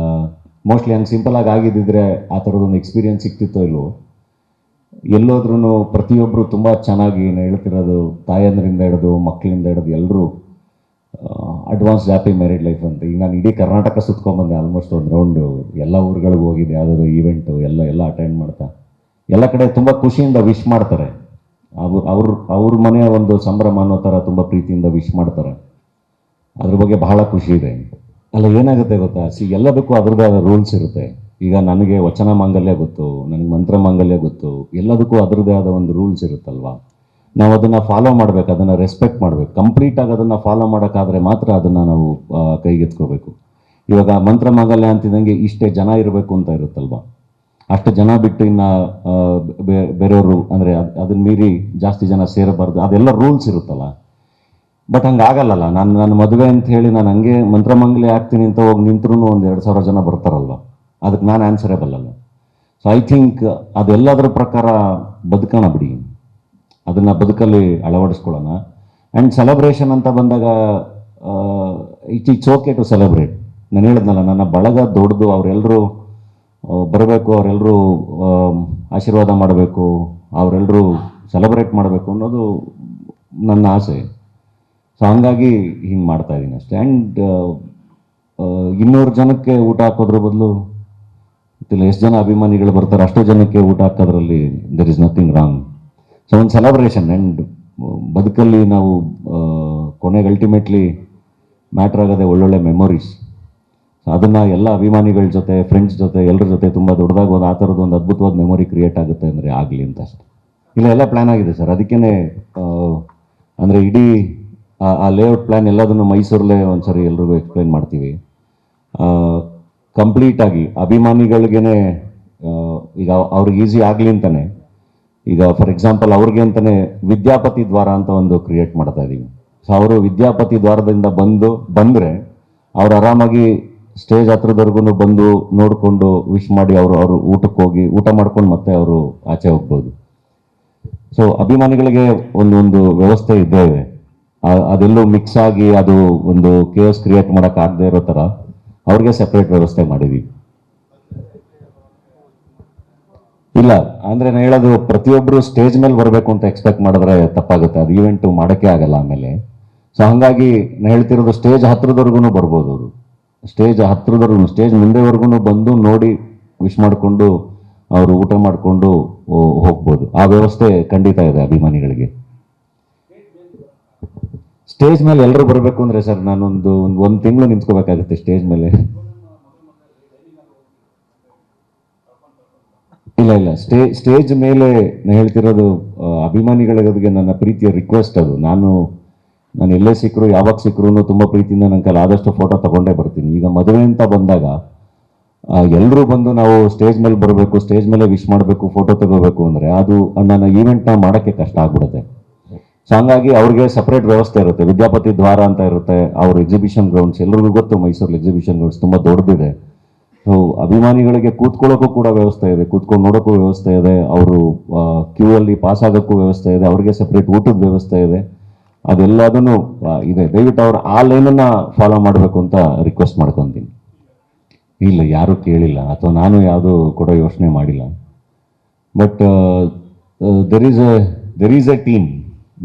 ಮೋಸ್ಟ್ಲಿ ಹಂಗೆ ಸಿಂಪಲಾಗಿ ಆಗಿದ್ದಿದ್ರೆ ಆ ಥರದೊಂದು ಎಕ್ಸ್ಪೀರಿಯನ್ಸ್ ಸಿಕ್ತಿತ್ತೋ ಇಲ್ವೋ. ಎಲ್ಲೋದ್ರೂ ಪ್ರತಿಯೊಬ್ಬರು ತುಂಬ ಚೆನ್ನಾಗಿ ಹೇಳ್ತಿರೋದು, ತಾಯಂದ್ರಿಂದ ಹಿಡಿದು ಮಕ್ಕಳಿಂದ ಹಿಡಿದು ಎಲ್ಲರೂ ಅಡ್ವಾನ್ಸ್ ಹ್ಯಾಪಿ ಮ್ಯಾರಿಡ್ ಲೈಫ್ ಅಂತ. ಈಗ ನಾನು ಇಡೀ ಕರ್ನಾಟಕ ಸುತ್ಕೊಂಡ್ಬಂದೆ, ಆಲ್ಮೋಸ್ಟ್ ಒಂದು ರೌಂಡು ಎಲ್ಲ ಊರುಗಳಿಗೂ ಹೋಗಿದೆ, ಯಾವುದಾದ್ರು ಈವೆಂಟು ಎಲ್ಲ ಅಟೆಂಡ್ ಮಾಡ್ತಾ ಎಲ್ಲ ಕಡೆ ತುಂಬ ಖುಷಿಯಿಂದ ವಿಶ್ ಮಾಡ್ತಾರೆ. ಅವ್ರ ಮನೆಯ ಒಂದು ಸಂಭ್ರಮ ಅನ್ನೋ ಥರ ತುಂಬ ಪ್ರೀತಿಯಿಂದ ವಿಶ್ ಮಾಡ್ತಾರೆ. ಅದ್ರ ಬಗ್ಗೆ ಬಹಳ ಖುಷಿ ಇದೆ. ಅಲ್ಲ, ಏನಾಗುತ್ತೆ ಗೊತ್ತಾ, ಎಲ್ಲದಕ್ಕೂ ಅದ್ರದ್ದೇ ಆದ ರೂಲ್ಸ್ ಇರುತ್ತೆ. ಈಗ ನನಗೆ ವಚನ ಮಾಂಗಲ್ಯ ಗೊತ್ತು, ನನಗೆ ಮಂತ್ರ ಮಾಂಗಲ್ಯ ಗೊತ್ತು, ಎಲ್ಲದಕ್ಕೂ ಅದರದ್ದೇ ಆದ ಒಂದು ರೂಲ್ಸ್ ಇರುತ್ತಲ್ವ. ನಾವು ಅದನ್ನು ಫಾಲೋ ಮಾಡಬೇಕು, ಅದನ್ನು ರೆಸ್ಪೆಕ್ಟ್ ಮಾಡಬೇಕು. ಕಂಪ್ಲೀಟಾಗಿ ಅದನ್ನು ಫಾಲೋ ಮಾಡೋಕ್ಕಾದರೆ ಮಾತ್ರ ಅದನ್ನು ನಾವು ಕೈಗೆತ್ಕೋಬೇಕು. ಇವಾಗ ಮಂತ್ರ ಮಾಂಗಲ್ಯ ಅಂತಿದ್ದಂಗೆ ಇಷ್ಟೇ ಜನ ಇರಬೇಕು ಅಂತ ಇರುತ್ತಲ್ವ, ಅಷ್ಟು ಜನ ಬಿಟ್ಟು ಇನ್ನು ಬೇರೆಯವರು ಅಂದರೆ ಅದನ್ನ ಮೀರಿ ಜಾಸ್ತಿ ಜನ ಸೇರಬಾರ್ದು, ಅದೆಲ್ಲ ರೂಲ್ಸ್ ಇರುತ್ತಲ್ಲ. ಬಟ್ ಹಂಗೆ ಆಗಲ್ಲಲ್ಲ. ನನ್ನ ಮದುವೆ ಅಂತ ಹೇಳಿ ನಾನು ಹಂಗೆ ಮಂತ್ರಮಂಗಲ್ಯ ಆಗ್ತೀನಿ ಅಂತ ಹೋಗಿ ನಿಂತ್ರೂ ಒಂದು 2,000 ಜನ ಬರ್ತಾರಲ್ವ, ಅದಕ್ಕೆ ನಾನು ಆನ್ಸರೇಬಲ್ ಅಲ್ಲ. ಸೊ ಐ ಥಿಂಕ್ ಅದೆಲ್ಲದರ ಪ್ರಕಾರ ಬದುಕೋಣ ಬಿಡಿ, ಅದನ್ನು ಬದುಕಲ್ಲಿ ಅಳವಡಿಸ್ಕೊಳ್ಳೋಣ. ಆ್ಯಂಡ್ ಸೆಲೆಬ್ರೇಷನ್ ಅಂತ ಬಂದಾಗ ಇಟ್ಸ್ ಓಕೆ ಟು ಸೆಲೆಬ್ರೇಟ್. ನಾನು ಹೇಳಿದ್ನಲ್ಲ, ನನ್ನ ಬಳಗ ದೊಡ್ಡದು, ಅವರೆಲ್ಲರೂ ಬರಬೇಕು, ಅವರೆಲ್ಲರೂ ಆಶೀರ್ವಾದ ಮಾಡಬೇಕು, ಅವರೆಲ್ಲರೂ ಸೆಲೆಬ್ರೇಟ್ ಮಾಡಬೇಕು ಅನ್ನೋದು ನನ್ನ ಆಸೆ. ಸೊ ಹಂಗಾಗಿ ಹಿಂಗೆ ಮಾಡ್ತಾಯಿದ್ದೀನಿ ಅಷ್ಟೇ. ಆ್ಯಂಡ್ 200 ಜನಕ್ಕೆ ಊಟ ಹಾಕೋದ್ರ ಬದಲು ಗೊತ್ತಿಲ್ಲ ಎಷ್ಟು ಜನ ಅಭಿಮಾನಿಗಳು ಬರ್ತಾರೆ, ಅಷ್ಟು ಜನಕ್ಕೆ ಊಟ ಹಾಕೋದ್ರಲ್ಲಿ there is nothing wrong. So ಒಂದು ಸೆಲೆಬ್ರೇಷನ್. ಆ್ಯಂಡ್ ಬದುಕಲ್ಲಿ ನಾವು ಕೊನೆಗೆ ಅಲ್ಟಿಮೇಟ್ಲಿ ಮ್ಯಾಟ್ರ್ ಆಗೋದೇ ಒಳ್ಳೊಳ್ಳೆ ಮೆಮೊರೀಸ್. ಸೊ ಅದನ್ನು ಎಲ್ಲ ಅಭಿಮಾನಿಗಳ ಜೊತೆ, ಫ್ರೆಂಡ್ಸ್ ಜೊತೆ, ಎಲ್ಲರ ಜೊತೆ ತುಂಬ ದೊಡ್ಡದಾಗಿ ಒಂದು ಆ ಥರದ್ದು ಒಂದು ಅದ್ಭುತವಾದ ಮೆಮೊರಿ ಕ್ರಿಯೇಟ್ ಆಗುತ್ತೆ ಅಂದರೆ ಆಗಲಿ ಅಂತ ಅಷ್ಟೆ. ಎಲ್ಲ ಪ್ಲ್ಯಾನ್ ಆಗಿದೆ ಸರ್. ಅದಕ್ಕೇ ಅಂದರೆ ಇಡೀ ಆ ಲೇಔಟ್ ಪ್ಲ್ಯಾನ್ ಎಲ್ಲದನ್ನು ಮೈಸೂರಲ್ಲೇ ಒಂದು ಸರಿ ಎಲ್ರಿಗೂ ಎಕ್ಸ್ಪ್ಲೈನ್ ಮಾಡ್ತೀವಿ. ಕಂಪ್ಲೀಟಾಗಿ ಅಭಿಮಾನಿಗಳಿಗೇ ಈಗ ಅವ್ರಿಗೆ ಈಸಿ ಆಗಲಿ ಅಂತಲೇ, ಈಗ ಫಾರ್ ಎಕ್ಸಾಂಪಲ್ ಅವ್ರಿಗೆ ಅಂತಲೇ ವಿದ್ಯಾಪತಿ ದ್ವಾರ ಅಂತ ಒಂದು ಕ್ರಿಯೇಟ್ ಮಾಡ್ತಾ ಇದ್ದೀವಿ. ಸೊ ಅವರು ವಿದ್ಯಾಪತಿ ದ್ವಾರದಿಂದ ಬಂದರೆ ಅವ್ರು ಆರಾಮಾಗಿ ಸ್ಟೇಜ್ ಹತ್ರದವರೆಗೂ ಬಂದು ನೋಡಿಕೊಂಡು ವಿಶ್ ಮಾಡಿ ಅವರು ಊಟಕ್ಕೆ ಹೋಗಿ ಊಟ ಮಾಡ್ಕೊಂಡು ಮತ್ತೆ ಅವರು ಆಚೆ ಹೋಗ್ಬೋದು. ಸೊ ಅಭಿಮಾನಿಗಳಿಗೆ ಒಂದು ವ್ಯವಸ್ಥೆ ಇದ್ದೇ ಇದೆ. ಅದೆಲ್ಲೂ ಮಿಕ್ಸ್ ಆಗಿ ಅದು ಒಂದು ಕೇಸ್ ಕ್ರಿಯೇಟ್ ಮಾಡೋಕ್ಕಾಗದೇ ಇರೋ ಥರ ಅವ್ರಿಗೆ ಸೆಪ್ರೇಟ್ ವ್ಯವಸ್ಥೆ ಮಾಡಿದ್ದೀವಿ. ಇಲ್ಲ ಅಂದರೆ ನಾನು ಹೇಳೋದು, ಪ್ರತಿಯೊಬ್ಬರು ಸ್ಟೇಜ್ ಮೇಲೆ ಬರಬೇಕು ಅಂತ ಎಕ್ಸ್ಪೆಕ್ಟ್ ಮಾಡಿದ್ರೆ ತಪ್ಪಾಗುತ್ತೆ, ಅದು ಈವೆಂಟು ಮಾಡೋಕ್ಕೆ ಆಗಲ್ಲ ಆಮೇಲೆ. ಸೊ ಹಾಗಾಗಿ ನಾನು ಹೇಳ್ತಿರೋದು, ಸ್ಟೇಜ್ ಹತ್ರದವರೆಗೂ ಬರ್ಬೋದು ಅವರು, ಸ್ಟೇಜ್ ಮುಂದೆವರೆಗೂ ಬಂದು ನೋಡಿ ವಿಶ್ ಮಾಡಿಕೊಂಡು ಅವರು ಊಟ ಮಾಡಿಕೊಂಡು ಹೋಗ್ಬೋದು. ಆ ವ್ಯವಸ್ಥೆ ಖಂಡಿತ ಇದೆ ಅಭಿಮಾನಿಗಳಿಗೆ. ಸ್ಟೇಜ್ ಮೇಲೆ ಎಲ್ಲರೂ ಬರಬೇಕು ಅಂದರೆ ಸರ್ ಒಂದು ತಿಂಗಳು ನಿಂತ್ಕೋಬೇಕಾಗುತ್ತೆ ಸ್ಟೇಜ್ ಮೇಲೆ. ಇಲ್ಲ ಸ್ಟೇಜ್ ಮೇಲೆ ನಾನು ಹೇಳ್ತಿರೋದು ಅಭಿಮಾನಿಗಳಿಗೆ ನನ್ನ ಪ್ರೀತಿಯ ರಿಕ್ವೆಸ್ಟ್ ಅದು. ನಾನು ಎಲ್ಲೇ ಸಿಕ್ಕರು, ಯಾವಾಗ ಸಿಕ್ಕರು ತುಂಬ ಪ್ರೀತಿಯಿಂದ ನನ್ನ ಕೈಲಿ ಆದಷ್ಟು ಫೋಟೋ ತಗೊಂಡೇ ಬರ್ತೀನಿ. ಈಗ ಮದುವೆ ಅಂತ ಬಂದಾಗ ಎಲ್ಲರೂ ಬಂದು ನಾವು ಸ್ಟೇಜ್ ಮೇಲೆ ಬರಬೇಕು, ಸ್ಟೇಜ್ ಮೇಲೆ ವಿಶ್ ಮಾಡಬೇಕು, ಫೋಟೋ ತಗೋಬೇಕು ಅಂದರೆ ಅದು ನನ್ನ ಈವೆಂಟ್ನ ಮಾಡೋಕ್ಕೆ ಕಷ್ಟ ಆಗ್ಬಿಡುತ್ತೆ. ಸೊ ಹಂಗಾಗಿ ಅವ್ರಿಗೆ ಸಪ್ರೇಟ್ ವ್ಯವಸ್ಥೆ ಇರುತ್ತೆ. ವಿದ್ಯಾಪತಿ ದ್ವಾರ ಅಂತ ಇರುತ್ತೆ, ಅವ್ರ ಎಕ್ಸಿಬಿಷನ್ ಗ್ರೌಂಡ್ಸ್ ಎಲ್ಲರಿಗೂ ಗೊತ್ತು, ಮೈಸೂರಲ್ಲಿ ಎಕ್ಸಿಬಿಷನ್ ಗ್ರೌಂಡ್ಸ್ ತುಂಬ ದೊಡ್ಡದಿದೆ. ಸೊ ಅಭಿಮಾನಿಗಳಿಗೆ ಕೂತ್ಕೊಳ್ಳೋಕ್ಕೂ ಕೂಡ ವ್ಯವಸ್ಥೆ ಇದೆ, ಕೂತ್ಕೊಂಡು ನೋಡೋಕ್ಕೂ ವ್ಯವಸ್ಥೆ ಇದೆ, ಅವರು ಕ್ಯೂ ಅಲ್ಲಿ ಪಾಸ್ ಆಗೋಕ್ಕೂ ವ್ಯವಸ್ಥೆ ಇದೆ, ಅವ್ರಿಗೆ ಸಪ್ರೇಟ್ ಊಟದ ವ್ಯವಸ್ಥೆ ಇದೆ, ಅದೆಲ್ಲದೂ ಇದೆ. ದಯವಿಟ್ಟು ಅವ್ರು ಆ ಲೈನನ್ನು ಫಾಲೋ ಮಾಡಬೇಕು ಅಂತ ರಿಕ್ವೆಸ್ಟ್ ಮಾಡ್ಕೊತೀನಿ. ಇಲ್ಲ, ಯಾರೂ ಕೇಳಿಲ್ಲ ಅಥವಾ ನಾನು ಯಾವುದೂ ಕೂಡ ಯೋಚನೆ ಮಾಡಿಲ್ಲ. But there is A team.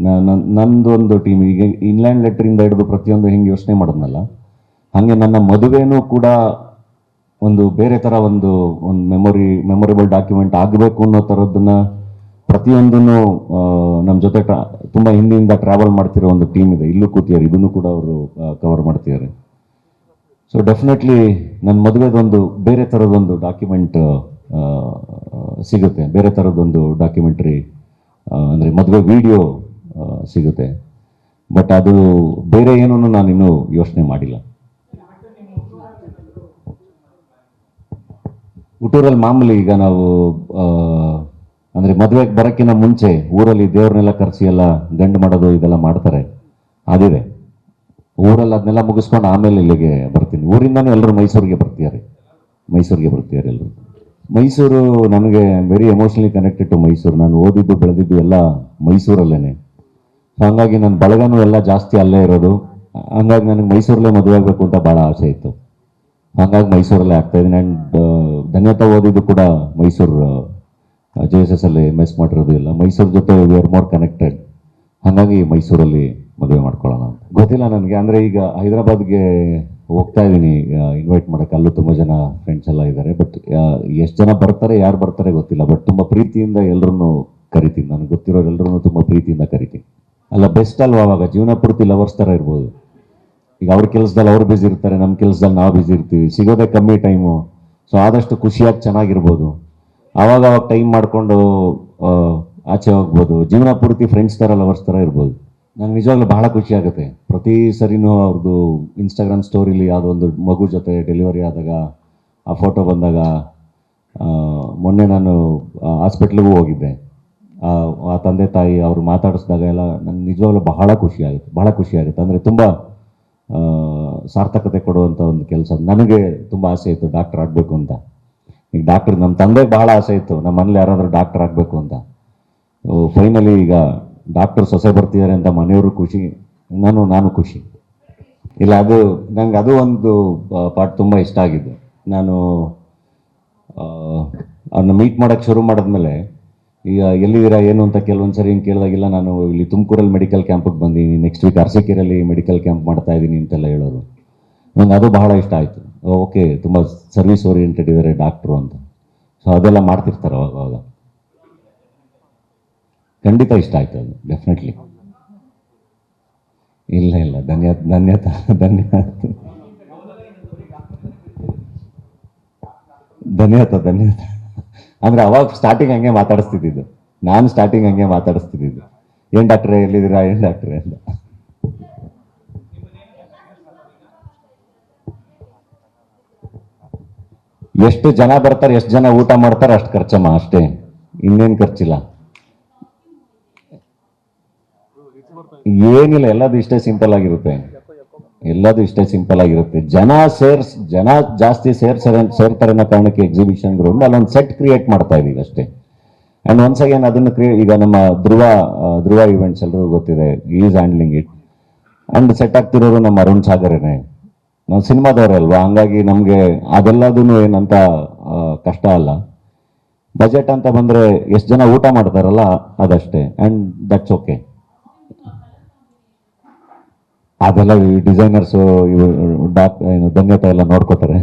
ನಂದೊಂದು ಟೀಮ್. ಈಗ ಇನ್ಲ್ಯಾಂಡ್ ಲೆಟ್ರಿಂದ ಹಿಡಿದು ಪ್ರತಿಯೊಂದು ಹೆಂಗೆ ಯೋಚನೆ ಮಾಡೋದ್ನಲ್ಲ, ಹಾಗೆ ನನ್ನ ಮದುವೆನೂ ಕೂಡ ಒಂದು ಬೇರೆ ಥರ ಒಂದು ಮೆಮೊರೇಬಲ್ ಡಾಕ್ಯುಮೆಂಟ್ ಆಗಬೇಕು ಅನ್ನೋ ಥರದ್ದನ್ನು ಪ್ರತಿಯೊಂದನ್ನು ನಮ್ಮ ಜೊತೆ ತುಂಬ ಹಿಂದಿನಿಂದ ಟ್ರಾವೆಲ್ ಮಾಡ್ತಿರೋ ಒಂದು ಟೀಮ್ ಇದೆ. ಇಲ್ಲೂ ಕೂತಿದ್ದಾರೆ, ಇದನ್ನು ಕೂಡ ಅವರು ಕವರ್ ಮಾಡ್ತಿದ್ದಾರೆ. ಸೊ ಡೆಫಿನೆಟ್ಲಿ ನನ್ನ ಮದುವೆದೊಂದು ಬೇರೆ ಥರದೊಂದು ಡಾಕ್ಯುಮೆಂಟ್ ಸಿಗುತ್ತೆ, ಬೇರೆ ಥರದೊಂದು ಡಾಕ್ಯುಮೆಂಟ್ರಿ ಅಂದರೆ ಮದುವೆ ವಿಡಿಯೋ ಸಿಗುತ್ತೆ. ಬಟ್ ಅದು ಬೇರೆ ಏನೂ ನಾನು ಇನ್ನೂ ಯೋಚನೆ ಮಾಡಿಲ್ಲ. ಹುಟ್ಟೂರಲ್ಲಿ ಮಾಮೂಲಿ ಈಗ ನಾವು ಅಂದರೆ ಮದುವೆಗೆ ಬರೋಕ್ಕಿಂತ ಮುಂಚೆ ಊರಲ್ಲಿ ದೇವ್ರನ್ನೆಲ್ಲ ಕರೆಸಿ ಎಲ್ಲ ಗಂಡು ಮಾಡೋದು ಇದೆಲ್ಲ ಮಾಡ್ತಾರೆ, ಅದಿದೆ. ಊರಲ್ಲಿ ಅದನ್ನೆಲ್ಲ ಮುಗಿಸ್ಕೊಂಡು ಆಮೇಲೆ ಇಲ್ಲಿಗೆ ಬರ್ತೀನಿ. ಊರಿಂದನೂ ಎಲ್ಲರೂ ಮೈಸೂರಿಗೆ ಬರ್ತಿದ್ದಾರೆ ಎಲ್ಲರೂ. ಮೈಸೂರು ನನಗೆ very emotionally connected to Mysuru. ನಾನು ಓದಿದ್ದು ಬೆಳೆದಿದ್ದು ಎಲ್ಲ ಮೈಸೂರಲ್ಲೇ. ಸೊ ಹಂಗಾಗಿ ನನ್ನ ಬಳಗನೂ ಎಲ್ಲ ಜಾಸ್ತಿ ಅಲ್ಲೇ ಇರೋದು. ಹಂಗಾಗಿ ನನಗೆ ಮೈಸೂರಲ್ಲೇ ಮದುವೆ ಆಗಬೇಕು ಅಂತ ಭಾಳ ಆಸೆ ಇತ್ತು. ಹಾಗಾಗಿ ಮೈಸೂರಲ್ಲೇ ಆಗ್ತಾಯಿದ್ದೀನಿ. ಆ್ಯಂಡ್ ಧನ್ಯತಾ ಓದಿದ್ದು ಕೂಡ ಮೈಸೂರು JSS ಅಲ್ಲಿ MS ಮಾಡಿರೋದು ಎಲ್ಲ ಮೈಸೂರು ಜೊತೆ ವಿ ಆರ್ ಮೋರ್ ಕನೆಕ್ಟೆಡ್. ಹಾಗಾಗಿ ಮೈಸೂರಲ್ಲಿ ಮದುವೆ ಮಾಡ್ಕೊಳ್ಳೋಣ ಅಂತ. ಗೊತ್ತಿಲ್ಲ ನನಗೆ, ಅಂದರೆ ಈಗ ಹೈದರಾಬಾದ್ಗೆ ಹೋಗ್ತಾ ಇದ್ದೀನಿ ಇನ್ವೈಟ್ ಮಾಡೋಕ್ಕೆ. ಅಲ್ಲೂ ತುಂಬ ಜನ ಫ್ರೆಂಡ್ಸ್ ಎಲ್ಲ ಇದ್ದಾರೆ. ಬಟ್ ಎಷ್ಟು ಜನ ಬರ್ತಾರೆ, ಯಾರು ಬರ್ತಾರೆ ಗೊತ್ತಿಲ್ಲ. ಬಟ್ ತುಂಬ ಪ್ರೀತಿಯಿಂದ ಎಲ್ಲರನ್ನೂ ಕರಿತೀನಿ. ನನಗೆ ಗೊತ್ತಿರೋರು ಎಲ್ಲರೂ ತುಂಬ ಪ್ರೀತಿಯಿಂದ ಕರಿತೀನಿ. ಅಲ್ಲ ಬೆಸ್ಟ್ ಅಲ್ವಾ, ಅವಾಗ ಜೀವನ ಪೂರ್ತಿ ಲವರ್ಸ್ ಥರ ಇರ್ಬೋದು. ಈಗ ಅವ್ರ ಕೆಲಸದಲ್ಲಿ ಅವ್ರು ಬ್ಯುಸಿ ಇರ್ತಾರೆ, ನಮ್ಮ ಕೆಲಸದಲ್ಲಿ ನಾವು ಬ್ಯುಸಿ ಇರ್ತೀವಿ, ಸಿಗೋದೇ ಕಮ್ಮಿ ಟೈಮು. ಸೊ ಆದಷ್ಟು ಖುಷಿಯಾಗಿ ಚೆನ್ನಾಗಿರ್ಬೋದು. ಆವಾಗ ಟೈಮ್ ಮಾಡಿಕೊಂಡು ಆಚೆ ಹೋಗ್ಬೋದು. ಜೀವನ ಪೂರ್ತಿ ಫ್ರೆಂಡ್ಸ್ ಥರ ಲವರ್ಸ್ ಥರ ಇರ್ಬೋದು. ನಂಗೆ ನಿಜವಾಗ್ಲೂ ಬಹಳ ಖುಷಿ ಆಗುತ್ತೆ ಪ್ರತಿ ಸರಿನೂ ಅವ್ರದ್ದು ಇನ್ಸ್ಟಾಗ್ರಾಮ್ ಸ್ಟೋರಿಲಿ ಯಾವುದೋ ಒಂದು ಮಗು ಜೊತೆ ಡೆಲಿವರಿ ಆದಾಗ ಆ ಫೋಟೋ ಬಂದಾಗ. ಮೊನ್ನೆ ನಾನು ಹಾಸ್ಪಿಟ್ಲಿಗೂ ಹೋಗಿದ್ದೆ. ಆ ತಂದೆ ತಾಯಿ ಅವ್ರು ಮಾತಾಡಿಸಿದಾಗ ಎಲ್ಲ ನಂಗೆ ನಿಜವಾಗ್ಲೂ ಬಹಳ ಖುಷಿ ಆಗುತ್ತೆ. ಅಂದರೆ ತುಂಬ ಸಾರ್ಥಕತೆ ಕೊಡುವಂಥ ಒಂದು ಕೆಲಸ. ನನಗೆ ತುಂಬ ಆಸೆ ಇತ್ತು ಡಾಕ್ಟರ್ ಆಗಬೇಕು ಅಂತ. ಈಗ ಡಾಕ್ಟರ್ ನಮ್ಮ ತಂದೆಗೆ ಬಹಳ ಆಸೆ ಇತ್ತು ನಮ್ಮ ಮನೇಲಿ ಯಾರಾದರೂ ಡಾಕ್ಟರ್ ಆಗಬೇಕು ಅಂತ. ಫೈನಲಿ ಈಗ ಡಾಕ್ಟರ್ ಸೊಸೆ ಬರ್ತಿದ್ದಾರೆ ಅಂತ ಮನೆಯವರು ಖುಷಿ, ನಾನು ಖುಷಿ. ಇಲ್ಲ ಅದು ನಂಗೆ ಅದು ಒಂದು ಪಾರ್ಟ್ ತುಂಬ ಇಷ್ಟ ಆಗಿದ್ದು. ನಾನು ಅವ್ರನ್ನ ಮೀಟ್ ಮಾಡೋಕ್ಕೆ ಶುರು ಮಾಡಿದ್ಮೇಲೆ ಈಗ ಎಲ್ಲಿದ್ದೀರಾ ಏನು ಅಂತ ಕೆಲವೊಂದು ಸರಿ ಹಿಂಗೆ ಕೇಳಿದಾಗಿಲ್ಲ, ನಾನು ಇಲ್ಲಿ ತುಮಕೂರಲ್ಲಿ ಮೆಡಿಕಲ್ ಕ್ಯಾಂಪಿಗೆ ಬಂದೀನಿ, ನೆಕ್ಸ್ಟ್ ವೀಕ್ ಅರಸೀಕೆರೆಯಲ್ಲಿ ಮೆಡಿಕಲ್ ಕ್ಯಾಂಪ್ ಮಾಡ್ತಾ ಇದ್ದೀನಿ ಅಂತೆಲ್ಲ ಹೇಳೋರು. ನಂಗೆ ಅದು ಬಹಳ ಇಷ್ಟ ಆಯಿತು. ಓಕೆ, ತುಂಬ ಸರ್ವಿಸ್ ಓರಿಯೆಂಟೆಡ್ ಇದ್ದಾರೆ ಡಾಕ್ಟ್ರು ಅಂತ. ಸೊ ಅದೆಲ್ಲ ಮಾಡ್ತಿರ್ತಾರೆ ಅವಾಗ. ಖಂಡಿತ ಇಷ್ಟ ಆಯ್ತು ಅದು, ಡೆಫಿನೆಟ್ಲಿ. ಇಲ್ಲ ಧನ್ಯವಾದ. ಅಂದರೆ ಅವಾಗ ಸ್ಟಾರ್ಟಿಂಗ್ ಹಂಗೆ ಮಾತಾಡಿಸ್ತಿದ್ದು. ಏನು ಡಾಕ್ಟ್ರೇ ಎಲ್ಲಿದ್ದೀರಾ, ಏನು ಡಾಕ್ಟ್ರೇ ಅಂತ. ಎಷ್ಟು ಜನ ಬರ್ತಾರೆ, ಎಷ್ಟು ಜನ ಊಟ ಮಾಡ್ತಾರೆ, ಅಷ್ಟು ಖರ್ಚಮ್ಮ, ಅಷ್ಟೇ, ಇನ್ನೇನು ಖರ್ಚಿಲ್ಲ. ಏನಿಲ್ಲ, ಎಲ್ಲದು ಇಷ್ಟೇ ಸಿಂಪಲ್ ಆಗಿರುತ್ತೆ. ಜನ ಜಾಸ್ತಿ ಸೇರ್ತಾರೆ ಅನ್ನೋ ಕಾರಣಕ್ಕೆ ಎಕ್ಸಿಬಿಷನ್ ಗ್ರೌಂಡ್ ಅಲ್ಲೊಂದು ಸೆಟ್ ಕ್ರಿಯೇಟ್ ಮಾಡ್ತಾ ಇದೀವಿ ಅಷ್ಟೇ. ಆ್ಯಂಡ್ ಒನ್ಸ್ ಅಗೇನ್ ಅದನ್ನು ಈಗ ನಮ್ಮ ಧ್ರುವ ಇವೆಂಟ್ಸ್ ಎಲ್ಲರೂ ಗೊತ್ತಿದೆ, is handling it. And set ಆಗ್ತಿರೋರು ನಮ್ಮ ಅರುಣ್ ಸಾಗರನೇ. ನಾವು ಸಿನಿಮಾದವ್ರೆ ಅಲ್ವಾ, ಹಂಗಾಗಿ ನಮಗೆ ಅದೆಲ್ಲದೂ ಏನಂತ ಕಷ್ಟ ಅಲ್ಲ. ಬಜೆಟ್ ಅಂತ ಬಂದರೆ ಎಷ್ಟು ಜನ ಊಟ ಮಾಡ್ತಾರಲ್ಲ ಅದಷ್ಟೇ. And that's okay. ಅದೆಲ್ಲ ಈ ಡಿಸೈನರ್ಸು ಇವು ಧನ್ಯತಾ ಎಲ್ಲ ನೋಡ್ಕೋತಾರೆ.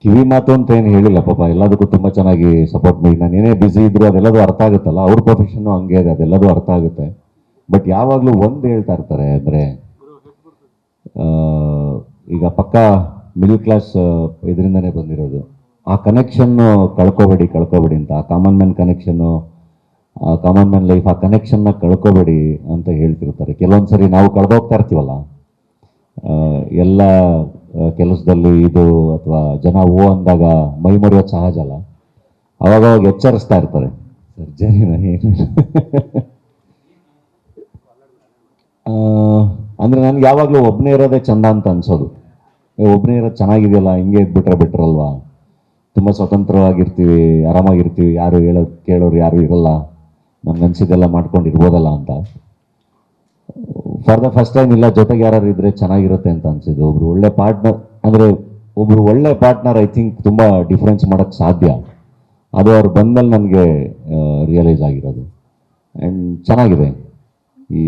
ಕಿವಿ ಮಾತು ಅಂತ ಏನು ಹೇಳಿಲ್ಲ ಪಾಪ, ಎಲ್ಲದಕ್ಕೂ ತುಂಬ ಚೆನ್ನಾಗಿ ಸಪೋರ್ಟ್ ಮಾಡಿ. ನಾನು ಏನೇ ಬ್ಯುಸಿ ಇದ್ರು ಅದೆಲ್ಲದೂ ಅರ್ಥ ಆಗುತ್ತಲ್ಲ, ಅವ್ರ ಪ್ರೊಫೆಷನ್ನು ಹಂಗೆ ಇದೆ, ಅದೆಲ್ಲದೂ ಅರ್ಥ ಆಗುತ್ತೆ. ಬಟ್ ಯಾವಾಗಲೂ ಒಂದು ಹೇಳ್ತಾ ಇರ್ತಾರೆ, ಅಂದರೆ ಈಗ ಪಕ್ಕ ಮಿಡಲ್ ಕ್ಲಾಸ್ ಇದರಿಂದನೇ ಬಂದಿರೋದು. ಆ ಕನೆಕ್ಷನ್ನು ಕಳ್ಕೊಬೇಡಿ ಅಂತ, ಆ common man connection, common man life, ಆ ಕನೆಕ್ಷನ್ನ ಕಳ್ಕೊಬೇಡಿ ಅಂತ ಹೇಳ್ತಿರ್ತಾರೆ. ಕೆಲವೊಂದು ಸರಿ ನಾವು ಕಳೆದೋಗ್ತಾ ಇರ್ತೀವಲ್ಲ ಎಲ್ಲ ಕೆಲಸದಲ್ಲಿ ಇದು, ಅಥವಾ ಜನ ಅಂದಾಗ ಮೈ ಮರೆಯೋದು ಸಹಜ ಅಲ್ಲ. ಅವಾಗ ಎಚ್ಚರಿಸ್ತಾ ಇರ್ತಾರೆ, ಸರ್ಜರಿನ ಏನು. ಅಂದರೆ ನನಗೆ ಯಾವಾಗಲೂ ಒಬ್ಬನೇ ಇರೋದೇ ಚಂದ ಅಂತ ಅನ್ಸೋದು. ಒಬ್ಬನೇ ಇರೋದು ಚೆನ್ನಾಗಿದೆಯಲ್ಲ, ಹಿಂಗೆ ಇದ್ಬಿಟ್ರೆ ಬೆಟ್ರಲ್ವಾ, ತುಂಬ ಸ್ವತಂತ್ರವಾಗಿರ್ತೀವಿ, ಆರಾಮಾಗಿರ್ತೀವಿ, ಯಾರು ಕೇಳೋರು ಯಾರು ಇರಲ್ಲ, ನಮ್ಗೆ ಅನ್ಸಿದ್ದೆಲ್ಲ ಮಾಡ್ಕೊಂಡಿರ್ಬೋದಲ್ಲ ಅಂತ. ಫಾರ್ ದ ಫಸ್ಟ್ ಟೈಮ್ ಇಲ್ಲ, ಜೊತೆಗೆ ಯಾರು ಇದ್ರೆ ಚೆನ್ನಾಗಿರುತ್ತೆ ಅಂತ ಅನ್ಸಿದ್ದು. ಒಬ್ರು ಒಳ್ಳೆ ಪಾರ್ಟ್ನರ್ ಐ ಥಿಂಕ್ ತುಂಬ ಡಿಫ್ರೆನ್ಸ್ ಮಾಡೋಕ್ಕೆ ಸಾಧ್ಯ. ಅದು ಅವ್ರು ಬಂದಮೇಲೆ ನನಗೆ ರಿಯಲೈಸ್ ಆಗಿರೋದು. ಆ್ಯಂಡ್ ಚೆನ್ನಾಗಿದೆ. ಈ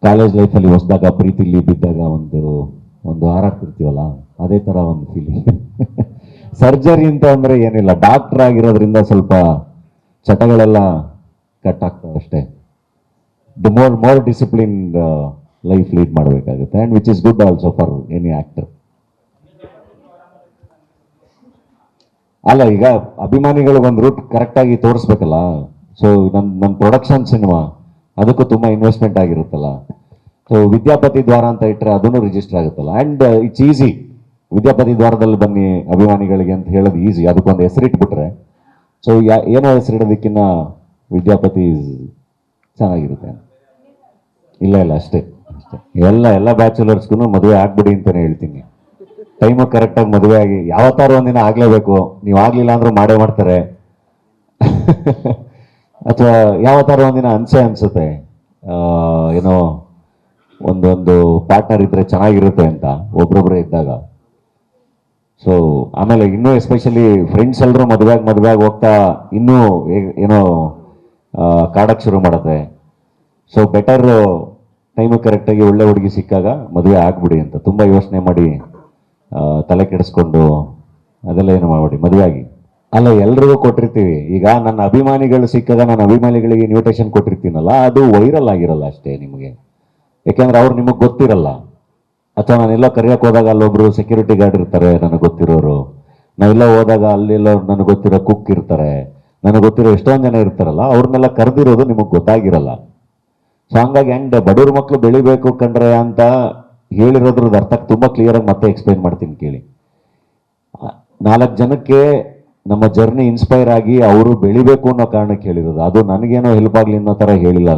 ಕಾಲೇಜ್ ಲೈಫಲ್ಲಿ ಹೊಸದಾಗ ಪ್ರೀತಿಲಿ ಬಿದ್ದಾಗ ಒಂದು ಹಾರಾಡ್ತಿರ್ತೀವಲ್ಲ, ಅದೇ ಥರ ಒಂದು ಫೀಲಿಂಗ್. ಸರ್ಜರಿ ಅಂತ ಅಂದರೆ ಏನಿಲ್ಲ, ಡಾಕ್ಟರ್ ಆಗಿರೋದ್ರಿಂದ ಸ್ವಲ್ಪ ಚಟಗಳೆಲ್ಲ ಕಟ್ ಆಗ್ತವೆ ಅಷ್ಟೇ. The more disciplined life lead ಮಾಡಬೇಕಾಗುತ್ತೆ. And which is good also for any actor. ಅಲ್ಲ ಈಗ ಅಭಿಮಾನಿಗಳು ಒಂದು ರೂಟ್ ಕರೆಕ್ಟಾಗಿ ತೋರಿಸ್ಬೇಕಲ್ಲ. ಸೊ ನನ್ನ ಪ್ರೊಡಕ್ಷನ್ ಸಿನಿಮಾ ಅದಕ್ಕೂ ತುಂಬ ಇನ್ವೆಸ್ಟ್ಮೆಂಟ್ ಆಗಿರುತ್ತಲ್ಲ. ಸೊ ವಿದ್ಯಾಪತಿ ದ್ವಾರ ಅಂತ ಇಟ್ಟರೆ ಅದನ್ನು ರಿಜಿಸ್ಟರ್ ಆಗುತ್ತಲ್ಲ. ಆ್ಯಂಡ್ ಇಟ್ಸ್ ಈಸಿ, ವಿದ್ಯಾಪತಿ ದ್ವಾರದಲ್ಲಿ ಬನ್ನಿ ಅಭಿಮಾನಿಗಳಿಗೆ ಅಂತ ಹೇಳೋದು ಈಸಿ. ಅದಕ್ಕೊಂದು ಹೆಸರಿಟ್ಬಿಟ್ರೆ ಸೊ ಏನೋ ಹೆಸರಿಡೋದಕ್ಕಿಂತ ವಿದ್ಯಾಪತಿ ಚೆನ್ನಾಗಿರುತ್ತೆ. ಇಲ್ಲ ಅಷ್ಟೇ ಎಲ್ಲ ಬ್ಯಾಚುಲರ್ಸ್ಗೂ ಮದುವೆ ಆಗ್ಬಿಡಿ ಅಂತಲೇ ಹೇಳ್ತೀನಿ. ಟೈಮು ಕರೆಕ್ಟಾಗಿ ಮದುವೆ ಆಗಿ ಯಾವತ್ತಾರು ಒಂದಿನ ಆಗಲೇಬೇಕು. ನೀವು ಆಗಲಿಲ್ಲ ಅಂದ್ರೂ ಮಾಡೇ ಮಾಡ್ತಾರೆ. ಅಥವಾ ಯಾವತ್ತಾರು ಒಂದಿನ ಅನ್ಸುತ್ತೆ ಏನೋ ಒಂದೊಂದು ಪಾರ್ಟ್ನರ್ ಇದ್ರೆ ಚೆನ್ನಾಗಿರುತ್ತೆ ಅಂತ ಒಬ್ರೊಬ್ಬರೇ ಇದ್ದಾಗ. ಸೊ ಆಮೇಲೆ ಇನ್ನೂ ಎಸ್ಪೆಷಲಿ ಫ್ರೆಂಡ್ಸ್ ಎಲ್ಲರೂ ಮದುವೆಯಾಗಿ ಹೋಗ್ತಾ ಇನ್ನೂ ಏನೋ ಕಾಡಕ್ಕೆ ಶುರು ಮಾಡುತ್ತೆ. ಸೊ ಬೆಟರ್ ಟೈಮು ಕರೆಕ್ಟಾಗಿ ಒಳ್ಳೆ ಹುಡುಗಿ ಸಿಕ್ಕಾಗ ಮದುವೆ ಆಗ್ಬಿಡಿ ಅಂತ ತುಂಬ ಯೋಚನೆ ಮಾಡಿ ತಲೆ ಕೆಡಿಸ್ಕೊಂಡು ಅದೆಲ್ಲ ಏನು ಮಾಡಿ ಮದುವೆ ಆಗಿ. ಅಲ್ಲ ಎಲ್ರಿಗೂ ಕೊಟ್ಟಿರ್ತೀವಿ. ಈಗ ನನ್ನ ಅಭಿಮಾನಿಗಳು ಸಿಕ್ಕಾಗ ನಾನು ಅಭಿಮಾನಿಗಳಿಗೆ ಇನ್ವಿಟೇಷನ್ ಕೊಟ್ಟಿರ್ತೀನಲ್ಲ, ಅದು ವೈರಲ್ ಆಗಿರಲ್ಲ ಅಷ್ಟೇ ನಿಮಗೆ. ಯಾಕೆಂದ್ರೆ ಅವ್ರು ನಿಮಗೆ ಗೊತ್ತಿರಲ್ಲ. ಅಥವಾ ನಾನೆಲ್ಲ ಕರೆಯೋಕೆ ಹೋದಾಗ ಅಲ್ಲೊಬ್ರು ಸೆಕ್ಯೂರಿಟಿ ಗಾರ್ಡ್ ಇರ್ತಾರೆ ನನಗೆ ಗೊತ್ತಿರೋರು. ನಾವೆಲ್ಲ ಹೋದಾಗ ಅಲ್ಲೆಲ್ಲ ನನಗೆ ಗೊತ್ತಿರೋ ಕುಕ್ ಇರ್ತಾರೆ, ನನಗೆ ಗೊತ್ತಿರೋ ಎಷ್ಟೊಂದು ಜನ ಇರ್ತಾರಲ್ಲ, ಅವ್ರನ್ನೆಲ್ಲ ಕರೆದಿರೋದು ನಿಮಗೆ ಗೊತ್ತಾಗಿರಲ್ಲ. ಸೊ ಹಂಗಾಗಿ ಬಡವ್ರ ಮಕ್ಕಳು ಬೆಳಿಬೇಕು ಕಂಡ್ರೆ ಅಂತ ಹೇಳಿರೋದ್ರದ್ದು ಅರ್ಥ ತುಂಬ ಕ್ಲಿಯರಾಗಿ ಮತ್ತೆ ಎಕ್ಸ್ಪ್ಲೈನ್ ಮಾಡ್ತೀನಿ ಕೇಳಿ. 4 ಜನಕ್ಕೆ ನಮ್ಮ ಜರ್ನಿ ಇನ್ಸ್ಪೈರ್ ಆಗಿ ಅವರು ಬೆಳಿಬೇಕು ಅನ್ನೋ ಕಾರಣಕ್ಕೆ ಹೇಳಿರೋದು. ಅದು ನನಗೇನೋ ಹೆಲ್ಪ್ ಆಗಲಿ ಅನ್ನೋ ಥರ ಹೇಳಿಲ್ಲ.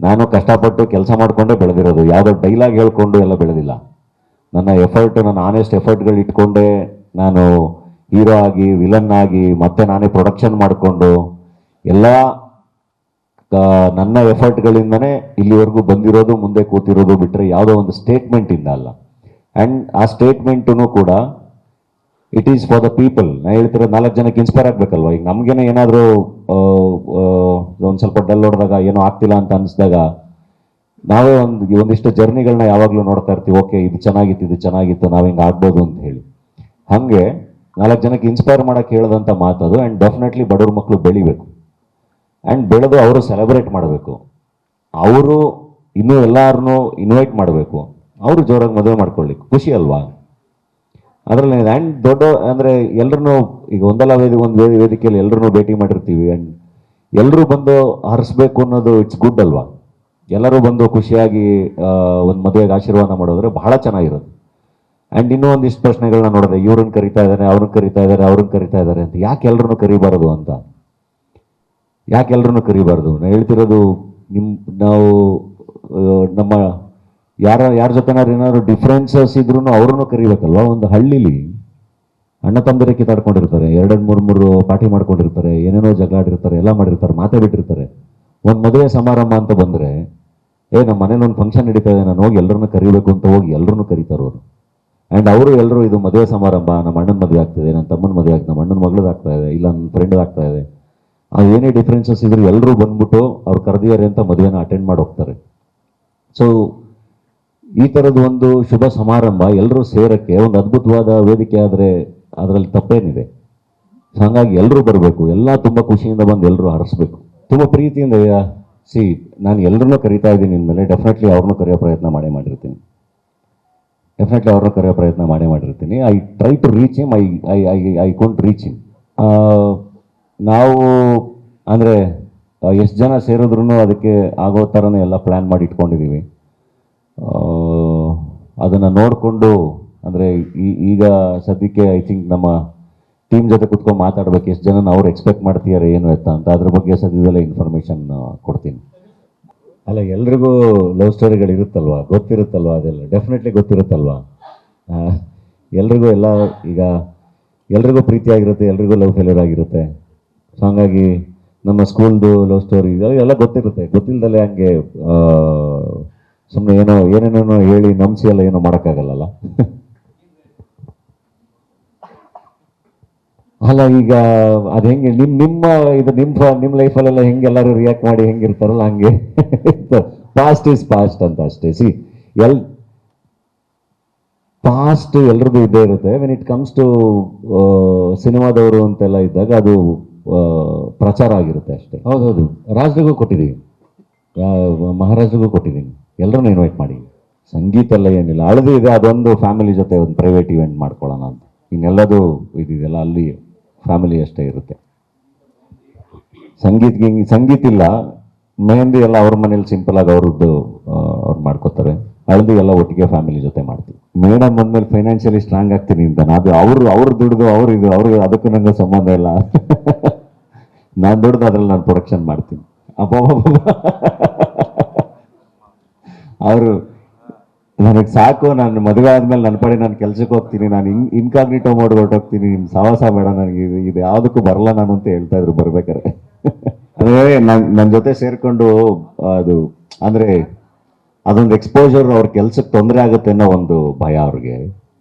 ನಾನು ಕಷ್ಟಪಟ್ಟು ಕೆಲಸ ಮಾಡಿಕೊಂಡೇ ಬೆಳೆದಿರೋದು. ಯಾವುದೋ ಡೈಲಾಗ್ ಹೇಳ್ಕೊಂಡು ಎಲ್ಲ ಬೆಳೆದಿಲ್ಲ. ನನ್ನ ಎಫರ್ಟ್, ನನ್ನ ಆನೆಸ್ಟ್ ಎಫರ್ಟ್ಗಳು ಇಟ್ಕೊಂಡೇ ನಾನು ಹೀರೋ ಆಗಿ ವಿಲನ್ ಆಗಿ ಮತ್ತೆ ನಾನೇ ಪ್ರೊಡಕ್ಷನ್ ಮಾಡಿಕೊಂಡು ಎಲ್ಲ ನನ್ನ ಎಫರ್ಟ್ಗಳಿಂದನೇ ಇಲ್ಲಿವರೆಗೂ ಬಂದಿರೋದು, ಮುಂದೆ ಕೂತಿರೋದು ಬಿಟ್ಟರೆ ಯಾವುದೋ ಒಂದು ಸ್ಟೇಟ್ಮೆಂಟಿಂದ ಅಲ್ಲ. ಆ್ಯಂಡ್ ಆ ಸ್ಟೇಟ್ಮೆಂಟೂ ಕೂಡ it is for the people. ನಾನು ಹೇಳ್ತಿರೋ 4 ಜನಕ್ಕೆ ಇನ್ಸ್ಪೈರ್ ಆಗಬೇಕಲ್ವ. ಈಗ ನಮಗೇನೆ ಏನಾದರೂ ಒಂದು ಸ್ವಲ್ಪ ಡಲ್ ಹೊಡೆದಾಗ ಏನೋ ಆಗ್ತಿಲ್ಲ ಅಂತ ಅನಿಸಿದಾಗ ನಾವೇ ಒಂದಿಷ್ಟು ಜರ್ನಿಗಳನ್ನ ಯಾವಾಗಲೂ ನೋಡ್ತಾ ಇರ್ತೀವಿ. ಓಕೆ ಇದು ಚೆನ್ನಾಗಿತ್ತು ನಾವು ಹಿಂಗೆ ಆಗ್ಬೋದು ಅಂತ ಹೇಳಿ. ಹಾಗೆ 4 ಜನಕ್ಕೆ ಇನ್ಸ್ಪೈರ್ ಮಾಡೋಕ್ಕೆ ಹೇಳೋದಂಥ ಮಾತದು. ಆ್ಯಂಡ್ ಡೆಫಿನೆಟ್ಲಿ ಬಡವ್ರ ಮಕ್ಕಳು ಬೆಳಿಬೇಕು. ಆ್ಯಂಡ್ ಬೆಳೆದು ಅವರು ಸೆಲೆಬ್ರೇಟ್ ಮಾಡಬೇಕು. ಅವರು ಇನ್ನೂ ಎಲ್ಲರನ್ನೂ ಇನ್ವೈಟ್ ಮಾಡಬೇಕು. ಅವರು ಜೋರಾಗಿ ಮದುವೆ ಮಾಡ್ಕೊಳ್ಳಿ, ಖುಷಿ ಅಲ್ವಾ ಅದರಲ್ಲಿ. ಆ್ಯಂಡ್ ದೊಡ್ಡ ಅಂದರೆ ಎಲ್ಲರೂ ಈಗ ಒಂದು ವೇದಿಕೆಯಲ್ಲಿ ಎಲ್ಲರೂ ಭೇಟಿ ಮಾಡಿರ್ತೀವಿ. ಆ್ಯಂಡ್ ಎಲ್ಲರೂ ಬಂದು ಹರಿಸ್ಬೇಕು ಅನ್ನೋದು ಇಟ್ಸ್ ಗುಡ್ ಅಲ್ವಾ. ಎಲ್ಲರೂ ಬಂದು ಖುಷಿಯಾಗಿ ಒಂದು ಮದುವೆಗೆ ಆಶೀರ್ವಾದ ಮಾಡೋದ್ರೆ ಬಹಳ ಚೆನ್ನಾಗಿರೋದು. ಆ್ಯಂಡ್ ಇನ್ನೂ ಒಂದಿಷ್ಟು ಪ್ರಶ್ನೆಗಳನ್ನ ನೋಡಿದೆ. ಇವ್ರನ್ನ ಕರಿತಾ ಇದ್ದಾರೆ, ಅವ್ರನ್ನ ಕರಿತಾ ಇದ್ದಾರೆ ಅಂತ. ಯಾಕೆ ಎಲ್ಲರನ್ನೂ ಕರಿಬಾರದು ಅಂತ, ಯಾಕೆ ಎಲ್ಲರನ್ನೂ ಕರಿಬಾರ್ದು? ನಾನು ಹೇಳ್ತಿರೋದು ನಾವು ನಮ್ಮ ಯಾರ ಜೊತೆನಾದ್ರು ಏನಾದ್ರು ಡಿಫ್ರೆನ್ಸಸ್ ಇದ್ರೂ ಅವ್ರನ್ನೂ ಕರಿಬೇಕಲ್ವ. ಒಂದು ಹಳ್ಳಿಲಿ ಅಣ್ಣ ತಮ್ಮಂದಿರೇ ಕಿತ್ತಾಡ್ಕೊಂಡಿರ್ತಾರೆ, 2-3 ಪಾರ್ಟಿ ಮಾಡ್ಕೊಂಡಿರ್ತಾರೆ, ಏನೇನೋ ಜಗಳ ಆಡಿರ್ತಾರೆ, ಎಲ್ಲ ಮಾಡಿರ್ತಾರೆ, ಮಾತೇ ಬಿಟ್ಟಿರ್ತಾರೆ. ಒಂದು ಮದುವೆ ಸಮಾರಂಭ ಅಂತ ಬಂದರೆ ನಮ್ಮ ಮನೇಲಿ ಒಂದು ಫಂಕ್ಷನ್ ನಡೀತಾ ಇದೆ, ನಾನು ಹೋಗಿ ಎಲ್ಲರನ್ನೂ ಕರಿಬೇಕು ಅಂತ ಹೋಗಿ ಎಲ್ಲರನ್ನೂ ಕರೀತಾರೆ ಅವರು. ಆ್ಯಂಡ್ ಎಲ್ಲರೂ ಇದು ಮದುವೆ ಸಮಾರಂಭ, ನಮ್ಮ ಅಣ್ಣನ ಮದುವೆ ಆಗ್ತಿದೆ, ನನ್ನ ತಮ್ಮನ ಮದುವೆ ಆಗ್ತದೆ, ನಮ್ಮ ಅಣ್ಣನ ಮಗಳದ್ದು ಆಗ್ತಾ ಇದೆ, ಇಲ್ಲ ನನ್ನ ಫ್ರೆಂಡ್ ಆಗ್ತಾ ಇದೆ, ಏನೇ ಡಿಫ್ರೆನ್ಸಸ್ ಇದ್ರು ಎಲ್ಲರೂ ಬಂದ್ಬಿಟ್ಟು ಅವ್ರು ಕರೆದಿದ್ದಾರೆ ಅಂತ ಮದುವೆನ ಅಟೆಂಡ್ ಮಾಡಿ ಹೋಗ್ತಾರೆ. ಸೊ ಈ ಥರದ್ದು ಒಂದು ಶುಭ ಸಮಾರಂಭ ಎಲ್ಲರೂ ಸೇರೋಕ್ಕೆ ಒಂದು ಅದ್ಭುತವಾದ ವೇದಿಕೆ ಆದರೆ ಅದರಲ್ಲಿ ತಪ್ಪೇನಿದೆ. ಸೊ ಹಾಗಾಗಿ ಎಲ್ಲರೂ ಬರಬೇಕು, ಎಲ್ಲ ತುಂಬ ಖುಷಿಯಿಂದ ಬಂದು ಎಲ್ಲರೂ ಹರಿಸ್ಬೇಕು, ತುಂಬ ಪ್ರೀತಿಯಿಂದ. ನಾನು ಎಲ್ಲರನ್ನೂ ಕರಿತಾ ಇದ್ದೀನಿ ಇನ್ಮೇಲೆ. ಡೆಫಿನೆಟ್ಲಿ ಅವ್ರನ್ನೂ ಕರೆಯೋ ಪ್ರಯತ್ನ ಮಾಡಿರ್ತೀನಿ. I try to reach him. I can't reach him. ನಾವು ಅಂದರೆ ಎಷ್ಟು ಜನ ಸೇರಿದ್ರೂ ಅದಕ್ಕೆ ಆಗೋ ಥರನೇ ಎಲ್ಲ ಪ್ಲ್ಯಾನ್ ಮಾಡಿ ಇಟ್ಕೊಂಡಿದ್ದೀವಿ. ಅದನ್ನು ನೋಡಿಕೊಂಡು ಅಂದರೆ ಈಗ ಸದ್ಯಕ್ಕೆ ಐ ಥಿಂಕ್ ನಮ್ಮ ಟೀಮ್ ಜೊತೆ ಕುತ್ಕೊಂಡು ಮಾತಾಡ್ಬೇಕು, ಎಷ್ಟು ಜನ ಅವ್ರು ಎಕ್ಸ್ಪೆಕ್ಟ್ ಮಾಡ್ತಿದ್ದಾರೆ ಏನು ಅಂತ. ಅದ್ರ ಬಗ್ಗೆ ಸದ್ಯದಲ್ಲೇ ಇನ್ಫಾರ್ಮೇಷನ್ ಕೊಡ್ತೀನಿ. ಅಲ್ಲ ಎಲ್ರಿಗೂ ಲವ್ ಸ್ಟೋರಿಗಳು ಇರುತ್ತಲ್ವ, ಗೊತ್ತಿರುತ್ತಲ್ವ, ಅದೆಲ್ಲ ಡೆಫಿನೆಟ್ಲಿ ಗೊತ್ತಿರುತ್ತಲ್ವ. ಎಲ್ರಿಗೂ ಎಲ್ಲ ಈಗ ಎಲ್ರಿಗೂ ಪ್ರೀತಿ ಆಗಿರುತ್ತೆ, ಎಲ್ರಿಗೂ ಲವ್ ಫೇಲ್ಯೂರ್ ಆಗಿರುತ್ತೆ. ಸೊ ಹಾಗಾಗಿ ನಮ್ಮ ಸ್ಕೂಲ್ದು ಲವ್ ಸ್ಟೋರಿ ಎಲ್ಲ ಗೊತ್ತಿರುತ್ತೆ. ಗೊತ್ತಿಲ್ಲದಲ್ಲೇ ಹಂಗೆ ಸುಮ್ಮನೆ ಏನೇನೋ ಹೇಳಿ ನಂಬಿಸಿ ಎಲ್ಲ ಏನೋ ಮಾಡೋಕ್ಕಾಗಲ್ಲ. ಅಲ್ಲ ಈಗ ಅದು ಹೆಂಗೆ ನಿಮ್ಮ ಲೈಫಲ್ಲೆಲ್ಲ ಹೆಂಗೆ ಎಲ್ಲರೂ ರಿಯಾಕ್ಟ್ ಮಾಡಿ ಹೆಂಗಿರ್ತಾರಲ್ಲ ಹಂಗೆ. ಪಾಸ್ಟ್ ಈಸ್ ಪಾಸ್ಟ್ ಅಂತ ಅಷ್ಟೇ. ಪಾಸ್ಟ್ ಎಲ್ರದ್ದು ಇದ್ದೇ ಇರುತ್ತೆ. ವೆನ್ ಇಟ್ ಕಮ್ಸ್ ಟು ಸಿನಿಮಾದವರು ಅಂತೆಲ್ಲ ಇದ್ದಾಗ ಅದು ಪ್ರಚಾರ ಆಗಿರುತ್ತೆ ಅಷ್ಟೇ. ಹೌದೌದು, ರಾಜ್ರಿಗೂ ಕೊಟ್ಟಿದ್ದೀವಿ, ಮಹಾರಾಜ್ರಿಗೂ ಕೊಟ್ಟಿದ್ದೀನಿ, ಎಲ್ಲರನ್ನೂ ಇನ್ವೈಟ್ ಮಾಡಿ. ಸಂಗೀತ ಎಲ್ಲ ಏನಿಲ್ಲ, ಹಳದಿ ಇದೆ, ಅದೊಂದು ಫ್ಯಾಮಿಲಿ ಜೊತೆ ಒಂದು ಪ್ರೈವೇಟ್ ಇವೆಂಟ್ ಮಾಡ್ಕೊಳ್ಳೋಣ ಅಂತ. ಇನ್ನೆಲ್ಲದು ಇದಿದೆಲ್ಲ ಅಲ್ಲಿ ಫ್ಯಾಮಿಲಿ ಅಷ್ಟೇ ಇರುತ್ತೆ. ಸಂಗೀತ ಇಲ್ಲ, ಮೆಹಂದಿ ಎಲ್ಲ ಅವ್ರ ಮನೇಲಿ ಸಿಂಪಲ್ ಆಗಿ ಅವ್ರದ್ದು ಅವ್ರು ಮಾಡ್ಕೋತಾರೆ. ಹಳದಿ ಎಲ್ಲ ಒಟ್ಟಿಗೆ ಫ್ಯಾಮಿಲಿ ಜೊತೆ ಮಾಡ್ತೀವಿ. ಮೇಡಮ್ ಬಂದ್ಮೇಲೆ ಫೈನಾನ್ಷಿಯಲಿ ಸ್ಟ್ರಾಂಗ್ ಆಗ್ತೀನಿ ಅಂತ ಅದು ಅವ್ರು ದುಡ್ದು ಅವ್ರಿಗೆ ಅದಕ್ಕೂ ನಂಗೆ ಸಂಬಂಧ ಇಲ್ಲ. ನಾನು ದುಡ್ದು ಅದ್ರಲ್ಲಿ ನಾನು ಪ್ರೊಡಕ್ಷನ್ ಮಾಡ್ತೀನಿ. ಅವರು ನನಗೆ ಸಾಕು, ನಾನು ಮದುವೆ ಆದ್ಮೇಲೆ ನನ್ನ ಪಡೆ ನಾನು ಕೆಲ್ಸಕ್ಕೆ ಹೋಗ್ತೀನಿ, ನಾನು ಇನ್ಕಾಗ್ನಿಟೋ ಮೋಡ್ ಹೊರಟೋಗ್ತೀನಿ, ನಿಮ್ಮ ಸವಾಸ ಬೇಡ ನನಗೆ, ಇದು ಯಾವುದಕ್ಕೂ ಬರಲ್ಲ ನಾನು ಅಂತ ಹೇಳ್ತಾ ಇದ್ರು ಬರ್ಬೇಕಾರೆ. ಅಂದ್ರೆ ನನ್ನ ಜೊತೆ ಸೇರ್ಕೊಂಡು ಅದು ಅಂದ್ರೆ ಅದೊಂದು ಎಕ್ಸ್ಪೋಜರ್, ಅವ್ರ ಕೆಲ್ಸಕ್ಕೆ ತೊಂದರೆ ಆಗುತ್ತೆ ಅನ್ನೋ ಒಂದು ಭಯ ಅವ್ರಿಗೆ.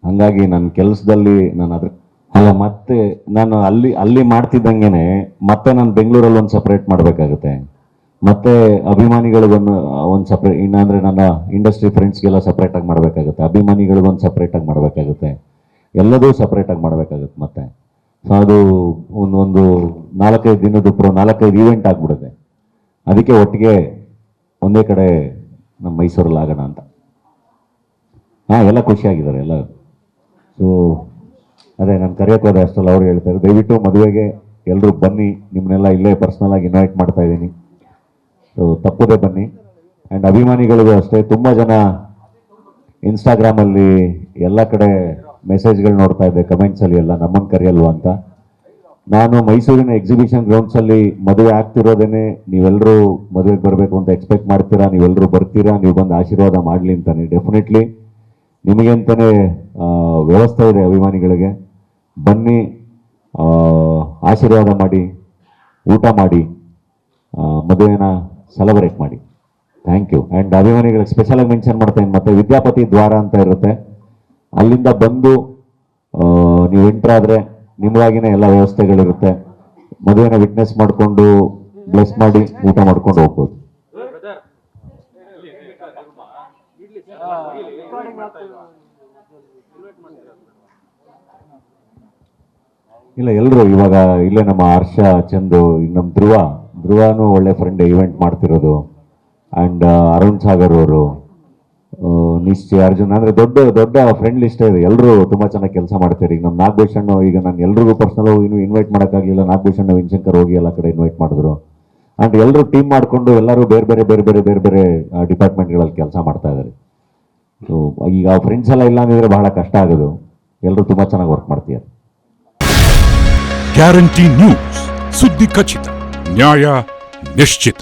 ಹಂಗಾಗಿ ನನ್ನ ಕೆಲಸದಲ್ಲಿ ನಾನು ಅಲ್ಲ ಮತ್ತೆ ನಾನು ಅಲ್ಲಿ ಮಾಡ್ತಿದ್ದಂಗೆನೆ ಮತ್ತೆ ನಾನು ಬೆಂಗಳೂರಲ್ಲಿ ಒಂದು ಸಪ್ರೇಟ್ ಮಾಡಬೇಕಾಗುತ್ತೆ, ಮತ್ತೆ ಅಭಿಮಾನಿಗಳಿಗೊಂದು ಒಂದು ಸಪ್ರೇಟ್, ಇನ್ನಂದ್ರೆ ನನ್ನ ಇಂಡಸ್ಟ್ರಿ ಫ್ರೆಂಡ್ಸ್ಗೆಲ್ಲ ಸಪ್ರೇಟಾಗಿ ಮಾಡಬೇಕಾಗುತ್ತೆ, ಅಭಿಮಾನಿಗಳಿಗೊಂದು ಸಪ್ರೇಟಾಗಿ ಮಾಡಬೇಕಾಗುತ್ತೆ, ಎಲ್ಲದೂ ಸಪ್ರೇಟಾಗಿ ಮಾಡಬೇಕಾಗುತ್ತೆ. ಮತ್ತೆ ಸೊ ಅದು ಒಂದು 4-5 ದಿನದ 4-5 ಈವೆಂಟ್ ಆಗ್ಬಿಡುತ್ತೆ. ಅದಕ್ಕೆ ಒಟ್ಟಿಗೆ ಒಂದೇ ಕಡೆ ನಮ್ಮ ಮೈಸೂರಲ್ಲಿ ಆಗೋಣ ಅಂತ. ಎಲ್ಲ ಖುಷಿಯಾಗಿದ್ದಾರೆ ಎಲ್ಲ. ಸೊ ಅದೇ ನಾನು ಕರೆಯೋಕೆ ಹೋದೆ ಅಷ್ಟಲ್ಲ, ಅವ್ರು ಹೇಳ್ತಾರೆ ದಯವಿಟ್ಟು ಮದುವೆಗೆ ಎಲ್ಲರೂ ಬನ್ನಿ, ನಿಮ್ಮನ್ನೆಲ್ಲ ಇಲ್ಲೇ ಪರ್ಸ್ನಲ್ ಆಗಿ ಇನ್ವೈಟ್ ಮಾಡ್ತಾ ಇದ್ದೀನಿ, ಸೊ ತಪ್ಪದೆ ಬನ್ನಿ. ಆ್ಯಂಡ್ ಅಭಿಮಾನಿಗಳಿಗೂ ಅಷ್ಟೇ, ತುಂಬ ಜನ ಇನ್ಸ್ಟಾಗ್ರಾಮಲ್ಲಿ ಎಲ್ಲ ಕಡೆ ಮೆಸೇಜ್ಗಳು ನೋಡ್ತಾ ಇದ್ದೆ, ಕಮೆಂಟ್ಸಲ್ಲಿ ಎಲ್ಲ ನಮ್ಮನ್ನು ಕರೆಯಲ್ವಾ ಅಂತ. ನಾನು ಮೈಸೂರಿನ ಎಕ್ಸಿಬಿಷನ್ ಗ್ರೌಂಡ್ಸಲ್ಲಿ ಮದುವೆ ಆಗ್ತಿರೋದೇನೆ ನೀವೆಲ್ಲರೂ ಮದುವೆಗೆ ಬರಬೇಕು ಅಂತ ಎಕ್ಸ್ಪೆಕ್ಟ್ ಮಾಡ್ತೀರಾ, ನೀವೆಲ್ಲರೂ ಬರ್ತೀರಾ, ನೀವು ಬಂದು ಆಶೀರ್ವಾದ ಮಾಡಲಿ ಅಂತಾನೆ. ಡೆಫಿನೆಟ್ಲಿ ನಿಮಗೆ ಅಂತಲೇ ವ್ಯವಸ್ಥೆ ಇದೆ, ಅಭಿಮಾನಿಗಳಿಗೆ ಬನ್ನಿ, ಆಶೀರ್ವಾದ ಮಾಡಿ, ಊಟ ಮಾಡಿ, ಮದುವೆನ ಸೆಲೆಬ್ರೇಟ್ ಮಾಡಿ. Thank you. ಆ್ಯಂಡ್ ಅಭಿಮಾನಿಗಳಿಗೆ ಸ್ಪೆಷಲಾಗಿ ಮೆನ್ಷನ್ ಮಾಡ್ತೇನೆ, ಮತ್ತೆ ವಿದ್ಯಾಪತಿ ದ್ವಾರ ಅಂತ ಇರುತ್ತೆ, ಅಲ್ಲಿಂದ ಬಂದು ನೀವು ಎಂಟ್ರ್ ಆದರೆ ನಿಮಗಾಗಿನೇ ಎಲ್ಲ ವ್ಯವಸ್ಥೆಗಳಿರುತ್ತೆ. ಮದುವೆನ ವಿಟ್ನೆಸ್ ಮಾಡಿಕೊಂಡು ಬ್ಲೆಸ್ ಮಾಡಿ ಊಟ ಮಾಡ್ಕೊಂಡು ಹೋಗ್ಬೋದು. ಇಲ್ಲ ಎಲ್ಲರೂ ಇವಾಗ ಇಲ್ಲೇ ನಮ್ಮ ಹರ್ಷ, ಚಂದು, ನಮ್ಮ ಧ್ರುವನೂ ಒಳ್ಳೆ ಫ್ರೆಂಡ್ ಈವೆಂಟ್ ಮಾಡ್ತಿರೋದು, ಆ್ಯಂಡ್ ಅರುಣ್ ಸಾಗರ್ ಅವರು, ನಿಶ್ಚಯ, ಅರ್ಜುನ್, ಅಂದರೆ ದೊಡ್ಡ ಫ್ರೆಂಡ್ ಲಿಸ್ಟ್ ಇದೆ. ಎಲ್ಲರೂ ತುಂಬ ಚೆನ್ನಾಗಿ ಕೆಲಸ ಮಾಡ್ತಾರೆ. ಈಗ ನಮ್ಮ ನಾಗಭೂಷಣ್, ಈಗ ನಾನು ಎಲ್ರಿಗೂ ಪರ್ಸನಲ್ ಇನ್ನೂ ಇನ್ವೈಟ್ ಮಾಡೋಕ್ಕಾಗಲಿಲ್ಲ, ನಾಗಭೂಷಣ್ ವಿನ್ಶಂಕರ್ ಹೋಗಿ ಎಲ್ಲ ಕಡೆ ಇನ್ವೈಟ್ ಮಾಡಿದ್ರು. ಆ್ಯಂಡ್ ಎಲ್ಲರೂ ಟೀಮ್ ಮಾಡಿಕೊಂಡು ಎಲ್ಲರೂ ಬೇರೆ ಬೇರೆ ಡಿಪಾರ್ಟ್ಮೆಂಟ್ಗಳಲ್ಲಿ ಕೆಲಸ ಮಾಡ್ತಾ ಇದ್ದಾರೆ. ಸೊ ಈಗ ಫ್ರೆಂಡ್ಸ್ ಎಲ್ಲ ಇಲ್ಲ ಅಂದಿದ್ರೆ ಬಹಳ ಕಷ್ಟ ಆಗೋದು. ಎಲ್ಲರೂ ತುಂಬ ಚೆನ್ನಾಗಿ ವರ್ಕ್ ಮಾಡ್ತಿದ್ದಾರೆ. ಗ್ಯಾರಂಟಿ ನ್ಯೂಸ್, ಸುದ್ದಿ ಖಚಿತ, ನ್ಯಾಯ ನಿಶ್ಚಿತ.